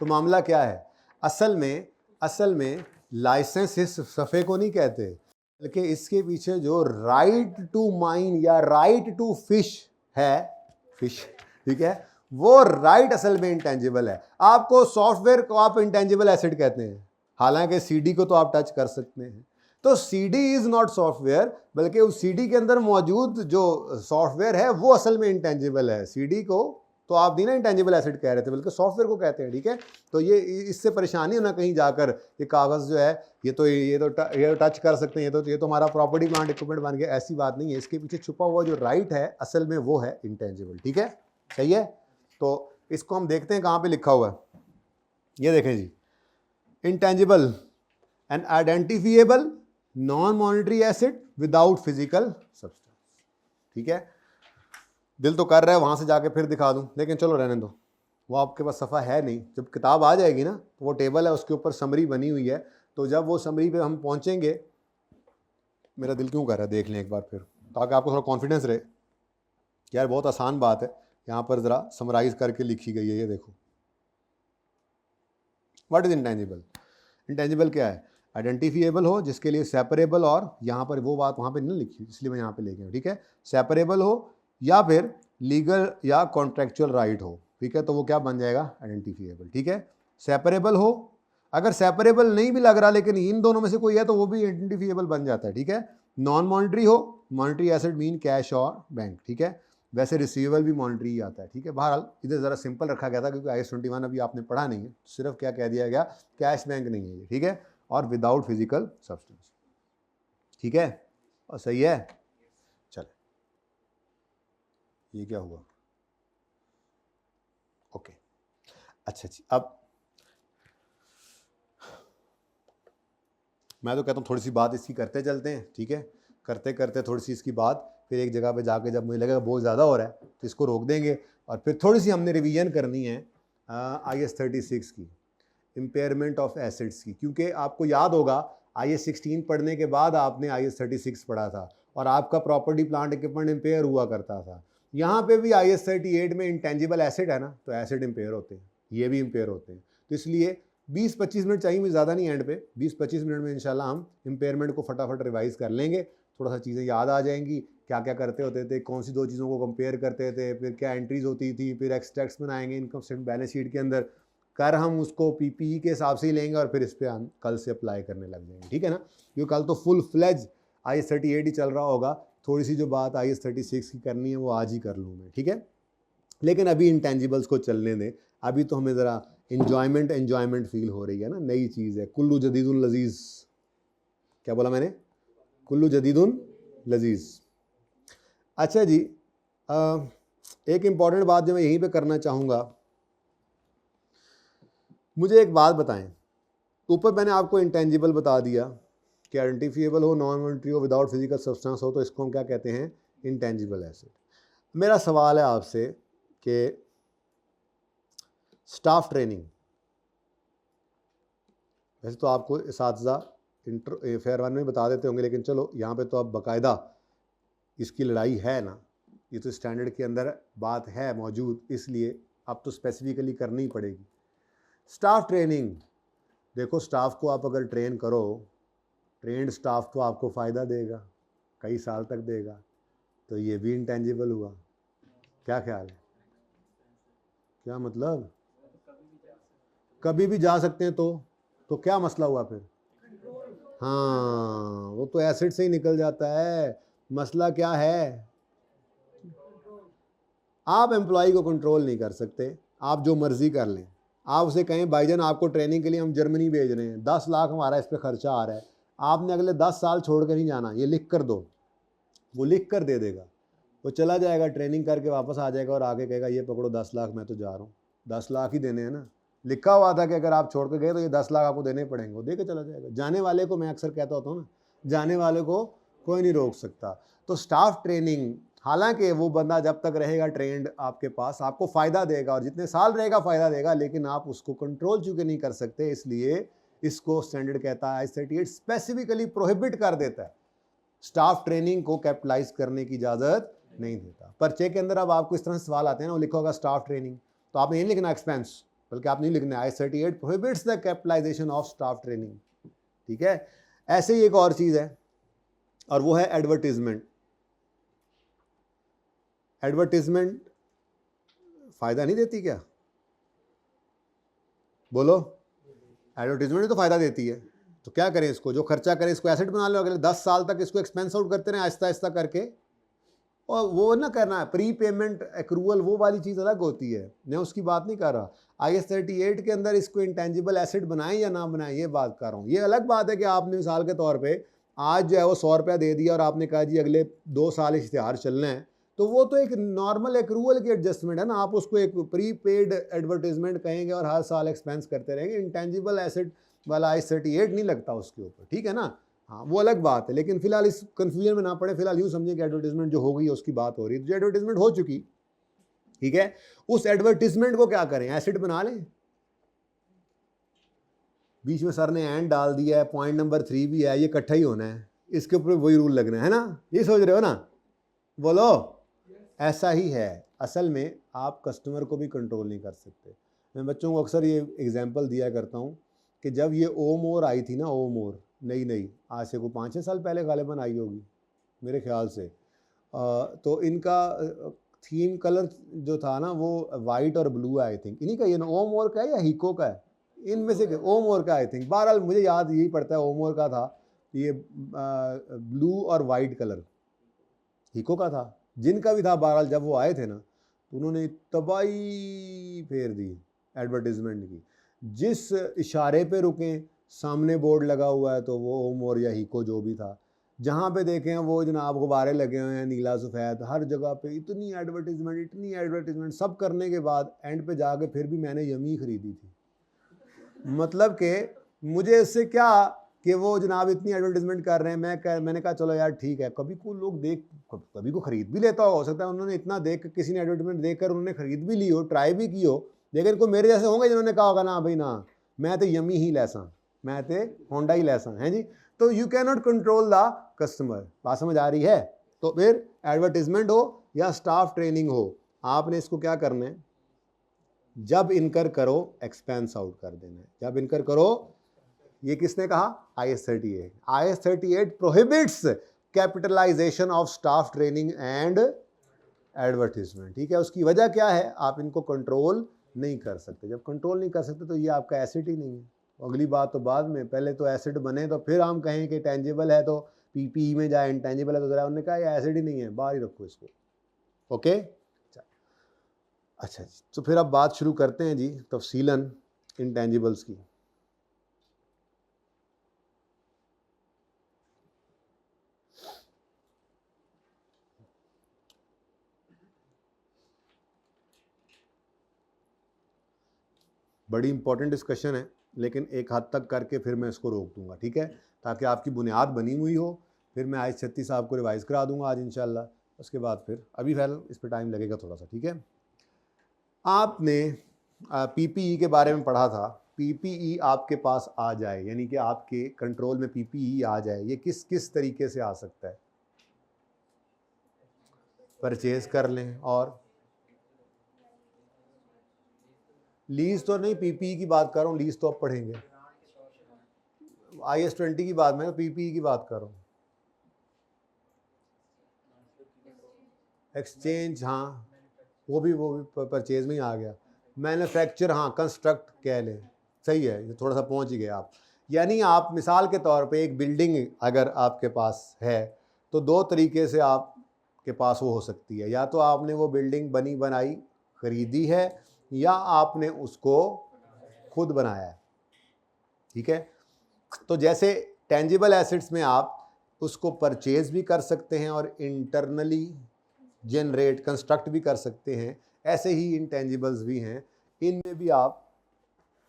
S1: तो मामला क्या है? असल में लाइसेंस इस सफ़े को नहीं कहते, बल्कि इसके पीछे जो राइट टू माइन या राइट टू फिश है, फिश, ठीक है, वो राइट असल में इंटेंजिबल है। आपको सॉफ्टवेयर को आप इंटेंजिबल एसेट कहते हैं, हालांकि सीडी को तो आप टच कर सकते हैं। तो सीडी इज नॉट सॉफ्टवेयर, बल्कि उस सीडी के अंदर मौजूद जो सॉफ्टवेयर है वो असल में इंटेंजिबल है। सीडी को तो आप नहीं ना इंटेंजिबल एसेट कह रहे थे, बल्कि सॉफ्टवेयर को कहते हैं। ठीक है, तो ये इससे परेशानी हो ना कहीं जाकर ये कागज़ जो है ये तो टच कर सकते हैं, ये तो हमारा प्रॉपर्टी प्लांट इक्विपमेंट बन गया, ऐसी बात नहीं है। इसके पीछे छुपा हुआ जो राइट है असल में वो है इंटेंजिबल। ठीक है, सही है। तो इसको हम देखते हैं कहाँ पे लिखा हुआ है। ये देखें जी, intangible and identifiable non monetary asset without physical substance. ठीक है, दिल तो कर रहा है वहाँ से जाके फिर दिखा दूँ, लेकिन चलो रहने दो, वो आपके पास सफ़ा है नहीं। जब किताब आ जाएगी ना तो वो टेबल है, उसके ऊपर समरी बनी हुई है, तो जब वो समरी पे हम पहुँचेंगे, मेरा दिल क्यों कर रहा है देख लें एक बार फिर, ताकि आपको थोड़ा कॉन्फिडेंस रहे। यार बहुत आसान बात है, यहाँ पर ज़रा समराइज़ करके लिखी गई है, ये देखो। What is intangible? इंटेंजिबल क्या है? आइडेंटिफिएबल हो, जिसके लिए सेपरेबल, और यहाँ पर वो बात वहाँ पे नहीं लिखी, इसलिए मैं यहाँ पे लेके आया। ठीक है, सेपरेबल हो या फिर लीगल या कॉन्ट्रेक्चुअल राइट हो। ठीक है, तो वो क्या बन जाएगा? आइडेंटिफिएबल। ठीक है, सेपरेबल हो, अगर सेपरेबल नहीं भी लग रहा लेकिन इन दोनों में से कोई है तो वो भी आइडेंटिफिएबल बन जाता है। ठीक है, नॉन मॉनिटरी हो, मॉनिटरी एसेट मीन कैश और बैंक। ठीक है, वैसे रिसीवेबल भी मॉनिटरी ही आता है। ठीक है, बहरहाल इधर ज़रा सिंपल रखा गया था क्योंकि IAS 21 अभी आपने पढ़ा नहीं है, सिर्फ क्या कह दिया गया, कैश बैंक नहीं है ये। ठीक है, और विदाउट फिजिकल सब्सटेंस। ठीक है, और सही है। चल, ये क्या हुआ? ओके, अच्छा जी, अब मैं तो कहता हूँ थोड़ी सी बात इसकी करते चलते हैं। ठीक है, करते करते थोड़ी सी इसकी बात फिर एक जगह पे जाके जब मुझे लगेगा बहुत ज़्यादा हो रहा है तो इसको रोक देंगे, और फिर थोड़ी सी हमने रिवीजन करनी है IAS 36 की, इम्पेयरमेंट ऑफ एसेट्स की, क्योंकि आपको याद होगा IAS 16 पढ़ने के बाद आपने IAS 36 पढ़ा था और आपका प्रॉपर्टी प्लांट इक्विपमेंट इम्पेयर हुआ करता था। यहाँ पे भी IAS 38 में इंटेंजिबल एसेट है ना, तो एसेट इम्पेयर होते हैं, ये भी इम्पेयर होते हैं। तो इसलिए 20-25 मिनट चाहिए मुझे, ज़्यादा नहीं, एंड पे 20-25 मिनट में इंशाल्लाह हम इम्पेयरमेंट को फटाफट रिवाइज कर लेंगे, थोड़ा सा चीज़ें याद आ जाएंगी, क्या क्या करते होते थे, कौन सी दो चीज़ों को कंपेयर करते थे, फिर क्या एंट्रीज होती थी, फिर एक्सट्रैक्ट्स बनाएंगे इनकम स्टेटमेंट बैलेंस शीट के अंदर, कर हम उसको PPE के हिसाब से ही लेंगे और फिर इस पर हम कल से अप्लाई करने लग जाएंगे, ठीक है ना, क्योंकि कल तो फुल फ्लेज IAS 38 ही चल रहा होगा, थोड़ी सी जो बात IAS 36 की करनी है वो आज ही कर लूँ मैं, ठीक है। लेकिन अभी इंटेंजिबल्स को चलने दें, अभी तो हमें ज़रा एन्जॉयमेंट फील हो रही है ना, नई चीज़ है, कुल्लू जदीदुल लजीज़, क्या बोला मैंने, कुल्लू जदीदुल लजीज़। अच्छा जी, एक इम्पॉर्टेंट बात जो मैं यहीं पे करना चाहूँगा, मुझे एक बात बताएं, ऊपर मैंने आपको इंटेंजिबल बता दिया कि आइडेंटिफिएबल हो, नॉन मॉनिटरी हो, विदाउट फिजिकल सब्सटेंस हो, तो इसको हम क्या कहते हैं, इंटेंजिबल एसेट। मेरा सवाल है आपसे कि स्टाफ ट्रेनिंग, वैसे तो आपको इसातिज़ा फेयर वन में बता देते होंगे, लेकिन चलो यहाँ पे तो अब बाकायदा इसकी लड़ाई है ना, ये तो स्टैंडर्ड के अंदर बात है मौजूद, इसलिए अब तो स्पेसिफिकली करनी ही पड़ेगी। स्टाफ ट्रेनिंग, देखो स्टाफ को आप अगर ट्रेन करो, ट्रेंड स्टाफ तो आपको फ़ायदा देगा, कई साल तक देगा, तो ये भी इंटेंजिबल हुआ, क्या ख्याल है, क्या मतलब, कभी भी जा सकते हैं तो क्या मसला हुआ फिर, हाँ वो तो एसिड से ही निकल जाता है, मसला क्या है, आप एम्प्लॉय को कंट्रोल नहीं कर सकते, आप जो मर्जी कर लें, आप उसे कहें भाईजान आपको ट्रेनिंग के लिए हम जर्मनी भेज रहे हैं, 10 लाख हमारा इस पर खर्चा आ रहा है, आपने अगले 10 साल छोड़ कर नहीं जाना, ये लिख कर दो, वो लिख कर दे देगा, वो चला जाएगा ट्रेनिंग करके वापस आ जाएगा और आगे कहेगा ये पकड़ो 10 लाख मैं तो जा रहा हूँ, 10 लाख ही देने हैं ना, लिखा हुआ था कि अगर आप छोड़ कर गए तो ये 10 लाख आपको देने पड़ेंगे, वो दे के चला जाएगा। जाने वाले को मैं अक्सर कहता होता हूँ ना, जाने वाले को कोई नहीं रोक सकता। तो स्टाफ ट्रेनिंग, हालांकि वो बंदा जब तक रहेगा ट्रेंड आपके पास आपको फ़ायदा देगा और जितने साल रहेगा फ़ायदा देगा, लेकिन आप उसको कंट्रोल चूँकि नहीं कर सकते, इसलिए इसको स्टैंडर्ड कहता है IAS 38 स्पेसिफिकली प्रोहिबिट कर देता है, स्टाफ ट्रेनिंग को कैपिटलाइज करने की इजाज़त नहीं देता। पर्चे के अंदर अब आपको इस तरह से सवाल आते हैं ना, वो लिखा होगा स्टाफ ट्रेनिंग, तो आपने नहीं लिखना एक्सपेंस, बल्कि आप नहीं लिखना IAS 38 prohibits the capitalisation of staff training, ठीक है। ऐसे ही एक और चीज़ है और वो है एडवर्टीजमेंट। एडवर्टीजमेंट फ़ायदा नहीं देती क्या, बोलो, एडवर्टीजमेंट तो फ़ायदा देती है, तो क्या करें, इसको जो खर्चा करें इसको एसेट बना लो, अगले 10 साल तक इसको एक्सपेंस आउट करते रहें आहिस्ता आहिस्ता करके, और वो ना करना है प्री पेमेंट एक्रूअल, वो वाली चीज़ अलग होती है, मैं उसकी बात नहीं कर रहा। IAS 38 के अंदर इसको इंटेंजिबल एसेट बनाएं या ना बनाएं, ये बात कर रहा हूँ। ये अलग बात है कि आपने मिसाल के तौर पे आज जो है वो 100 रुपया दे दिया और आपने कहा जी अगले 2 साल इश्तिहार चलना है, तो वो तो एक नॉर्मल एक्रूअल की एडजस्टमेंट है ना, आप उसको एक प्री पेड एडवर्टीजमेंट कहेंगे और हर साल एक्सपेंस करते रहेंगे। इंटेंजिबल एसेट वाला IAS 38 नहीं लगता उसके ऊपर, ठीक है ना, हाँ वो अलग बात है। लेकिन फिलहाल इस कन्फ्यूजन में ना पड़े, फिलहाल यूँ समझिए कि एडवर्टीजमेंट जो हो गई है उसकी बात हो रही है, जो एडवर्टीजमेंट हो चुकी, ठीक है, उस एडवर्टीजमेंट को क्या करें, एसेट बना लें। बीच में सर ने एंड डाल दिया है, पॉइंट नंबर 3 भी है, ये इकट्ठा ही होना है, इसके ऊपर वही रूल लगना है ना, ये सोच रहे हो ना, बोलो, ऐसा ही है। असल में आप कस्टमर को भी कंट्रोल नहीं कर सकते। मैं बच्चों को अक्सर ये एग्जांपल दिया करता हूँ कि जब ये ओम और आई थी ना, ओम और नई आज से को 5-6 साल पहले गालिबन आई होगी मेरे ख्याल से, तो इनका थीम कलर जो था ना वो वाइट और ब्लू है, आई थिंक इन्हीं का, ये ना ओम और का है या हीको का है, इनमें से ओम और का आई थिंक, बहरहाल मुझे याद यही पड़ता है ओम और का था, ये ब्लू और वाइट कलर हीको का था, जिनका भी था। बहरहाल जब वो आए थे ना तो उन्होंने तबाही फेर दी एडवर्टीजमेंट की, जिस इशारे पे रुकें सामने बोर्ड लगा हुआ है तो वो ओम और या हीको जो भी था, जहाँ पे देखें वो जनाब गुब्बारे लगे हुए हैं नीला सफ़ेद, हर जगह पे इतनी एडवर्टीजमेंट सब करने के बाद एंड पे जाके फिर भी मैंने यमी ख़रीदी थी। मतलब कि मुझे इससे क्या कि वो जनाब इतनी एडवर्टीजमेंट कर रहे हैं, मैंने कहा चलो यार ठीक है, कभी को लोग कभी को ख़रीद भी लेता हो सकता है उन्होंने इतना देख किसी ने एडवर्टीजमेंट देखकर उन्होंने ख़रीद भी ली हो, ट्राई भी की हो, लेकिन कोई मेरे जैसे होंगे जिन्होंने कहा होगा ना भाई ना मैं तो यमी ही लैसा, मैं तो होंडा ही लैसा है जी। तो you can not control the customer, बात समझ आ रही है। तो फिर एडवर्टीजमेंट हो या स्टाफ ट्रेनिंग हो, आपने इसको क्या करना है, जब इनकर करो एक्सपेंस आउट कर देना है, जब इनकर करो। ये किसने कहा, IS 38। IS 38 prohibits capitalisation of staff training and advertisement, ठीक है। उसकी वजह क्या है, आप इनको कंट्रोल नहीं कर सकते, जब कंट्रोल नहीं कर सकते तो ये आपका एसेट ही नहीं है। अगली बात तो बाद में, पहले तो एसेट बने तो फिर हम कहें कि टेंजिबल है तो PPE में जाए, इंटेंजिबल है तो जरा, उन्होंने कहा ये एसेट ही नहीं है, बाहर ही रखो इसको, ओके। अच्छा जी, तो फिर अब बात शुरू करते हैं जी तफसीलन इंटेंजिबल्स की। बड़ी इंपॉर्टेंट डिस्कशन है, लेकिन एक हद तक करके फिर मैं इसको रोक दूंगा, ठीक है, ताकि आपकी बुनियाद बनी हुई हो। फिर मैं IS 36 आपको रिवाइज़ करा दूंगा आज इंशाल्लाह, उसके बाद फिर अभी फिलहाल इस पर टाइम लगेगा थोड़ा सा, ठीक है। आपने PPE के बारे में पढ़ा था, PPE आपके पास आ जाए, यानी कि आपके कंट्रोल में PPE आ जाए, ये किस किस तरीके से आ सकता है, परचेज कर लें, और लीज तो नहीं, PPE की बात कर रहा हूँ, लीज तो अब पढ़ेंगे, IS 20 की बात, मैं PPE की बात कर रहा हूँ। एक्सचेंज, हाँ वो भी परचेज में ही आ गया। मैन्युफैक्चर, हाँ कंस्ट्रक्ट कह लें, सही है, ये थोड़ा सा पहुंच ही गए आप। यानी आप मिसाल के तौर पे एक बिल्डिंग अगर आपके पास है तो दो तरीके से आपके पास वो हो सकती है, या तो आपने वो बिल्डिंग बनी बनाई खरीदी है, या आपने उसको खुद बनाया है, ठीक है। तो जैसे टेंजिबल एसेट्स में आप उसको परचेज भी कर सकते हैं और इंटरनली जनरेट कंस्ट्रक्ट भी कर सकते हैं, ऐसे ही इंटेंजिबल्स भी हैं, इनमें भी आप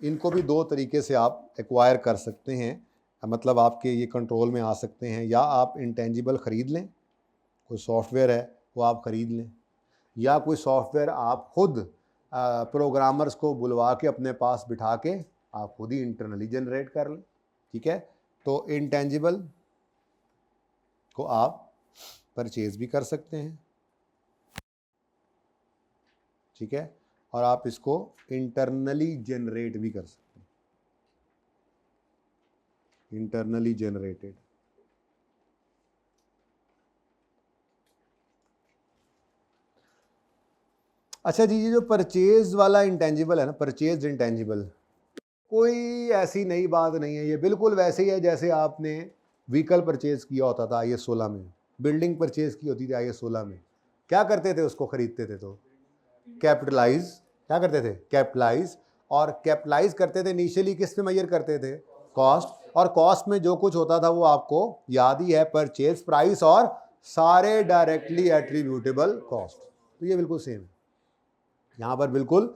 S1: इनको भी दो तरीके से आप एक्वायर कर सकते हैं, मतलब आपके ये कंट्रोल में आ सकते हैं। या आप इंटेंजिबल ख़रीद लें, कोई सॉफ्टवेयर है वो आप ख़रीद लें, या कोई सॉफ्टवेयर आप खुद प्रोग्रामर्स को बुलवा के अपने पास बिठा के आप खुद ही इंटरनली जनरेट कर लें, ठीक है। तो इंटेंजिबल को आप परचेज भी कर सकते हैं, ठीक है, और आप इसको इंटरनली जनरेट भी कर सकते हैं, इंटरनली जनरेटेड। अच्छा जी, ये जो परचेज वाला इंटेंजिबल है ना, परचेज इंटेंजिबल, कोई ऐसी नई बात नहीं है, ये बिल्कुल वैसे ही है जैसे आपने व्हीकल परचेज किया होता था IS 16 में, बिल्डिंग परचेज की होती थी IS 16 में। क्या करते थे, उसको खरीदते थे तो कैपिटलाइज, क्या करते थे, कैपिटलाइज, और कैपिटलाइज करते थे इनिशियली किस पे मेजर करते थे, कॉस्ट, और कॉस्ट में जो कुछ होता था वो आपको याद ही है, परचेज प्राइस और सारे डायरेक्टली एट्रीब्यूटेबल कॉस्ट। तो ये बिल्कुल सेम है यहाँ पर, बिल्कुल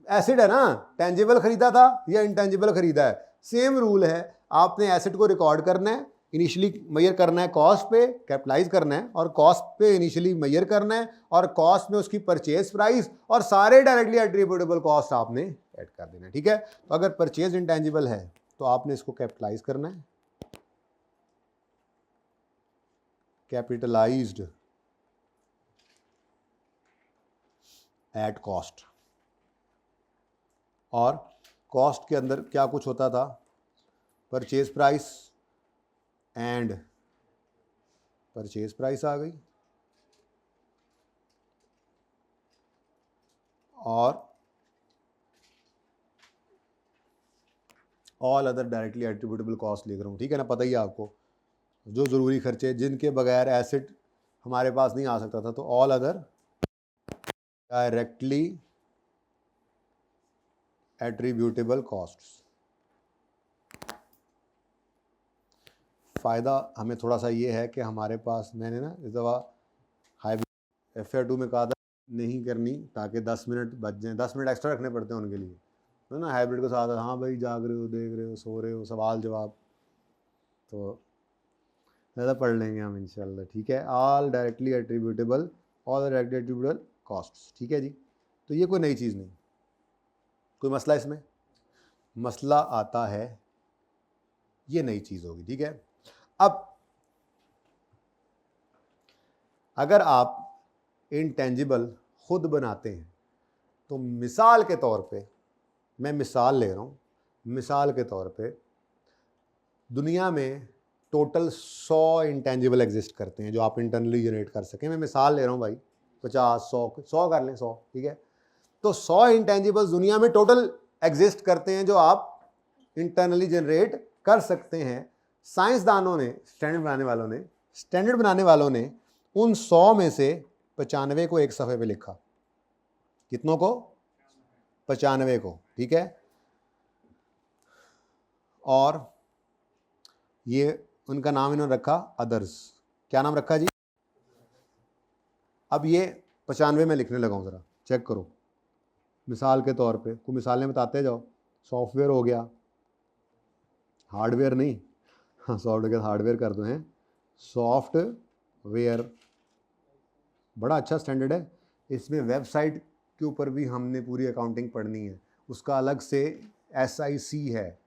S1: एसेट है ना, टेंजिबल खरीदा था या इंटेंजिबल खरीदा है, सेम रूल है। आपने एसेट को रिकॉर्ड करना है, इनिशियली मेजर करना है कॉस्ट पे, कैपिटलाइज करना है, और कॉस्ट पे इनिशियली मेजर करना है, और कॉस्ट में उसकी परचेज प्राइस और सारे डायरेक्टली एट्रीब्यूटेबल कॉस्ट आपने ऐड कर देना है, ठीक है। तो अगर परचेज इंटेंजिबल है तो आपने इसको कैपिटलाइज करना है, कैपिटलाइज्ड एट कॉस्ट, और कॉस्ट के अंदर क्या कुछ होता था, purchase price and purchase price आ गई, और all other directly attributable cost लिख रहा हूँ, ठीक है ना, पता ही है आपको, जो ज़रूरी खर्चे जिनके बगैर एसेट हमारे पास नहीं आ सकता था, तो all other directly attributable costs. फ़ायदा हमें थोड़ा सा ये है कि हमारे पास, मैंने ना इस दफ़ा हाइब्रिड FR2 में कहा था नहीं करनी, ताकि 10 मिनट बच जाएँ, 10 मिनट एक्स्ट्रा रखने पड़ते हैं उनके लिए, तो ना हाइब्रिड के साथ, हाँ भाई जाग रहे हो, देख रहे हो, सो रहे हो, सवाल जवाब, तो ज़्यादा पढ़ लेंगे हम इंशाल्लाह, ठीक है। All directly attributable, all directly attributable costs, ठीक है जी। तो ये कोई नई चीज़ नहीं, कोई मसला इसमें? मसला आता है, ये नई चीज़ होगी, ठीक है। अब अगर आप इनटेंजिबल खुद बनाते हैं तो मिसाल के तौर पे, मैं मिसाल ले रहा हूँ, मिसाल के तौर पे दुनिया में टोटल 100 इंटेंजिबल एग्जिस्ट करते हैं जो आप इंटरनली जनरेट कर सकें। मैं मिसाल ले रहा हूँ भाई, 50, 100 कर लें, 100, ठीक है। तो 100 इंटेंजिबल्स दुनिया में टोटल एग्जिस्ट करते हैं जो आप इंटरनली जनरेट कर सकते हैं। साइंसदानों ने, स्टैंडर्ड बनाने वालों ने उन 100 में से 95 को एक सफ़े पे लिखा। कितनों को? 95 को, ठीक है। और ये उनका नाम इन्होंने रखा अदर्स। क्या नाम रखा जी? अब ये 95 में लिखने लगा हूँ, ज़रा चेक करो। मिसाल के तौर पे कुछ मिसालें बताते जाओ। सॉफ्टवेयर हो गया, हार्डवेयर नहीं, हाँ सॉफ्टवेयर हार्डवेयर कर दो हैं। सॉफ्टवेयर बड़ा अच्छा स्टैंडर्ड है, इसमें वेबसाइट के ऊपर भी हमने पूरी अकाउंटिंग पढ़नी है। उसका अलग से SIC है,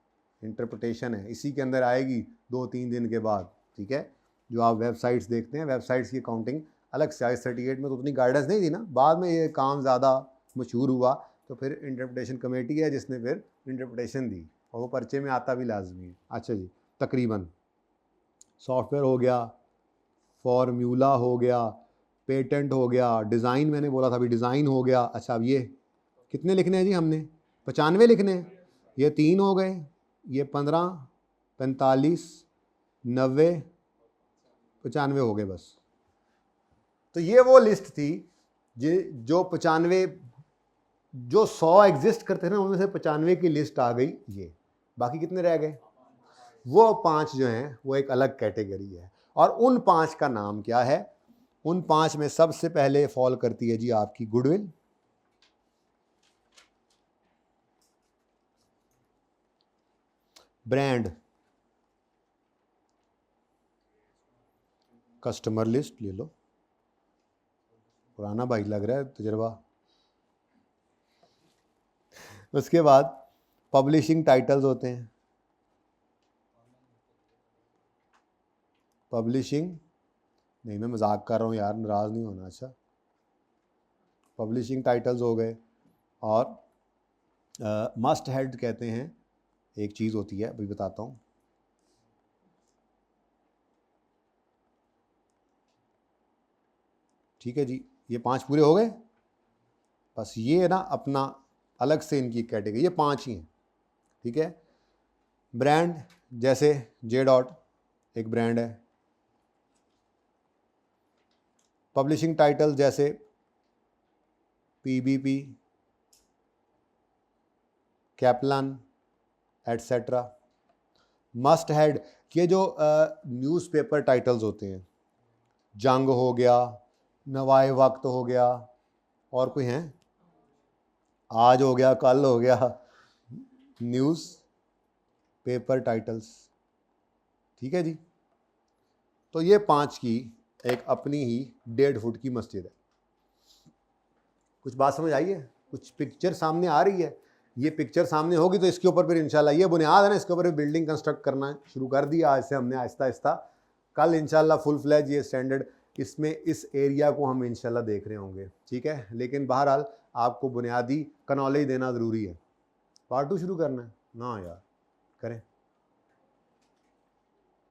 S1: इंटरप्रिटेशन है, इसी के अंदर आएगी 2-3 दिन के बाद, ठीक है। जो आप वेबसाइट्स देखते हैं, वेबसाइट्स की अकाउंटिंग अलग से IS 38 में तो उतनी गाइडेंस नहीं थी ना, बाद में ये काम ज़्यादा मशहूर हुआ तो फिर इंटरप्रिटेशन कमेटी है जिसने फिर इंटरप्रिटेशन दी, और वो पर्चे में आता भी लाजमी है। अच्छा जी, तकरीबन सॉफ्टवेयर हो गया, फॉर्मूला हो गया, पेटेंट हो गया, डिज़ाइन मैंने बोला था अभी, डिज़ाइन हो गया। अच्छा, अब ये कितने लिखने हैं जी हमने? 95 लिखने हैं। ये 3 हो गए, ये 15, 45, 90, 95 हो गए बस। तो ये वो लिस्ट थी जो 95, जो 100 एग्जिस्ट करते थे ना, उनमें से 95 की लिस्ट आ गई ये। बाकी कितने रह गए? वो 5 जो हैं वो एक अलग कैटेगरी है। और उन 5 का नाम क्या है? उन 5 में सबसे पहले फॉल करती है जी आपकी गुडविल, ब्रांड, कस्टमर लिस्ट ले लो, पुराना भाई लग रहा है तजर्बा। उसके बाद पब्लिशिंग टाइटल्स होते हैं, पब्लिशिंग नहीं, मैं मजाक कर रहा हूँ यार, नाराज़ नहीं होना। अच्छा, पब्लिशिंग टाइटल्स हो गए। और मस्ट हेड कहते हैं, एक चीज़ होती है, अभी बताता हूँ। ठीक है जी, ये 5 पूरे हो गए। बस ये ना अपना अलग से इनकी कैटेगरी, ये 5 ही हैं, ठीक है। ब्रांड जैसे J. एक ब्रांड है। पब्लिशिंग टाइटल जैसे PBP, कैपलन, एटसेट्रा। मस्ट हेड, ये जो न्यूज़पेपर टाइटल्स होते हैं, जंग हो गया, नवाए वक्त हो गया, और कोई हैं, आज हो गया, कल हो गया, न्यूज़ पेपर टाइटल्स, ठीक है जी। तो ये 5 की एक अपनी ही 1.5 फुट की मस्जिद है। कुछ बात समझ आई है? कुछ पिक्चर सामने आ रही है? ये पिक्चर सामने होगी तो इसके ऊपर फिर इंशाल्लाह, ये बुनियाद है ना, इसके ऊपर बिल्डिंग कंस्ट्रक्ट करना शुरू कर दिया आज से हमने, आहिस्ता आहिस्ता। कल इंशाल्लाह फुल फ्लैज ये स्टैंडर्ड, इसमें इस एरिया को हम इंशाल्लाह देख रहे होंगे, ठीक है। लेकिन बहरहाल आपको बुनियादी का नॉलेज देना ज़रूरी है। पार्ट 2 शुरू करना है ना यार, करें।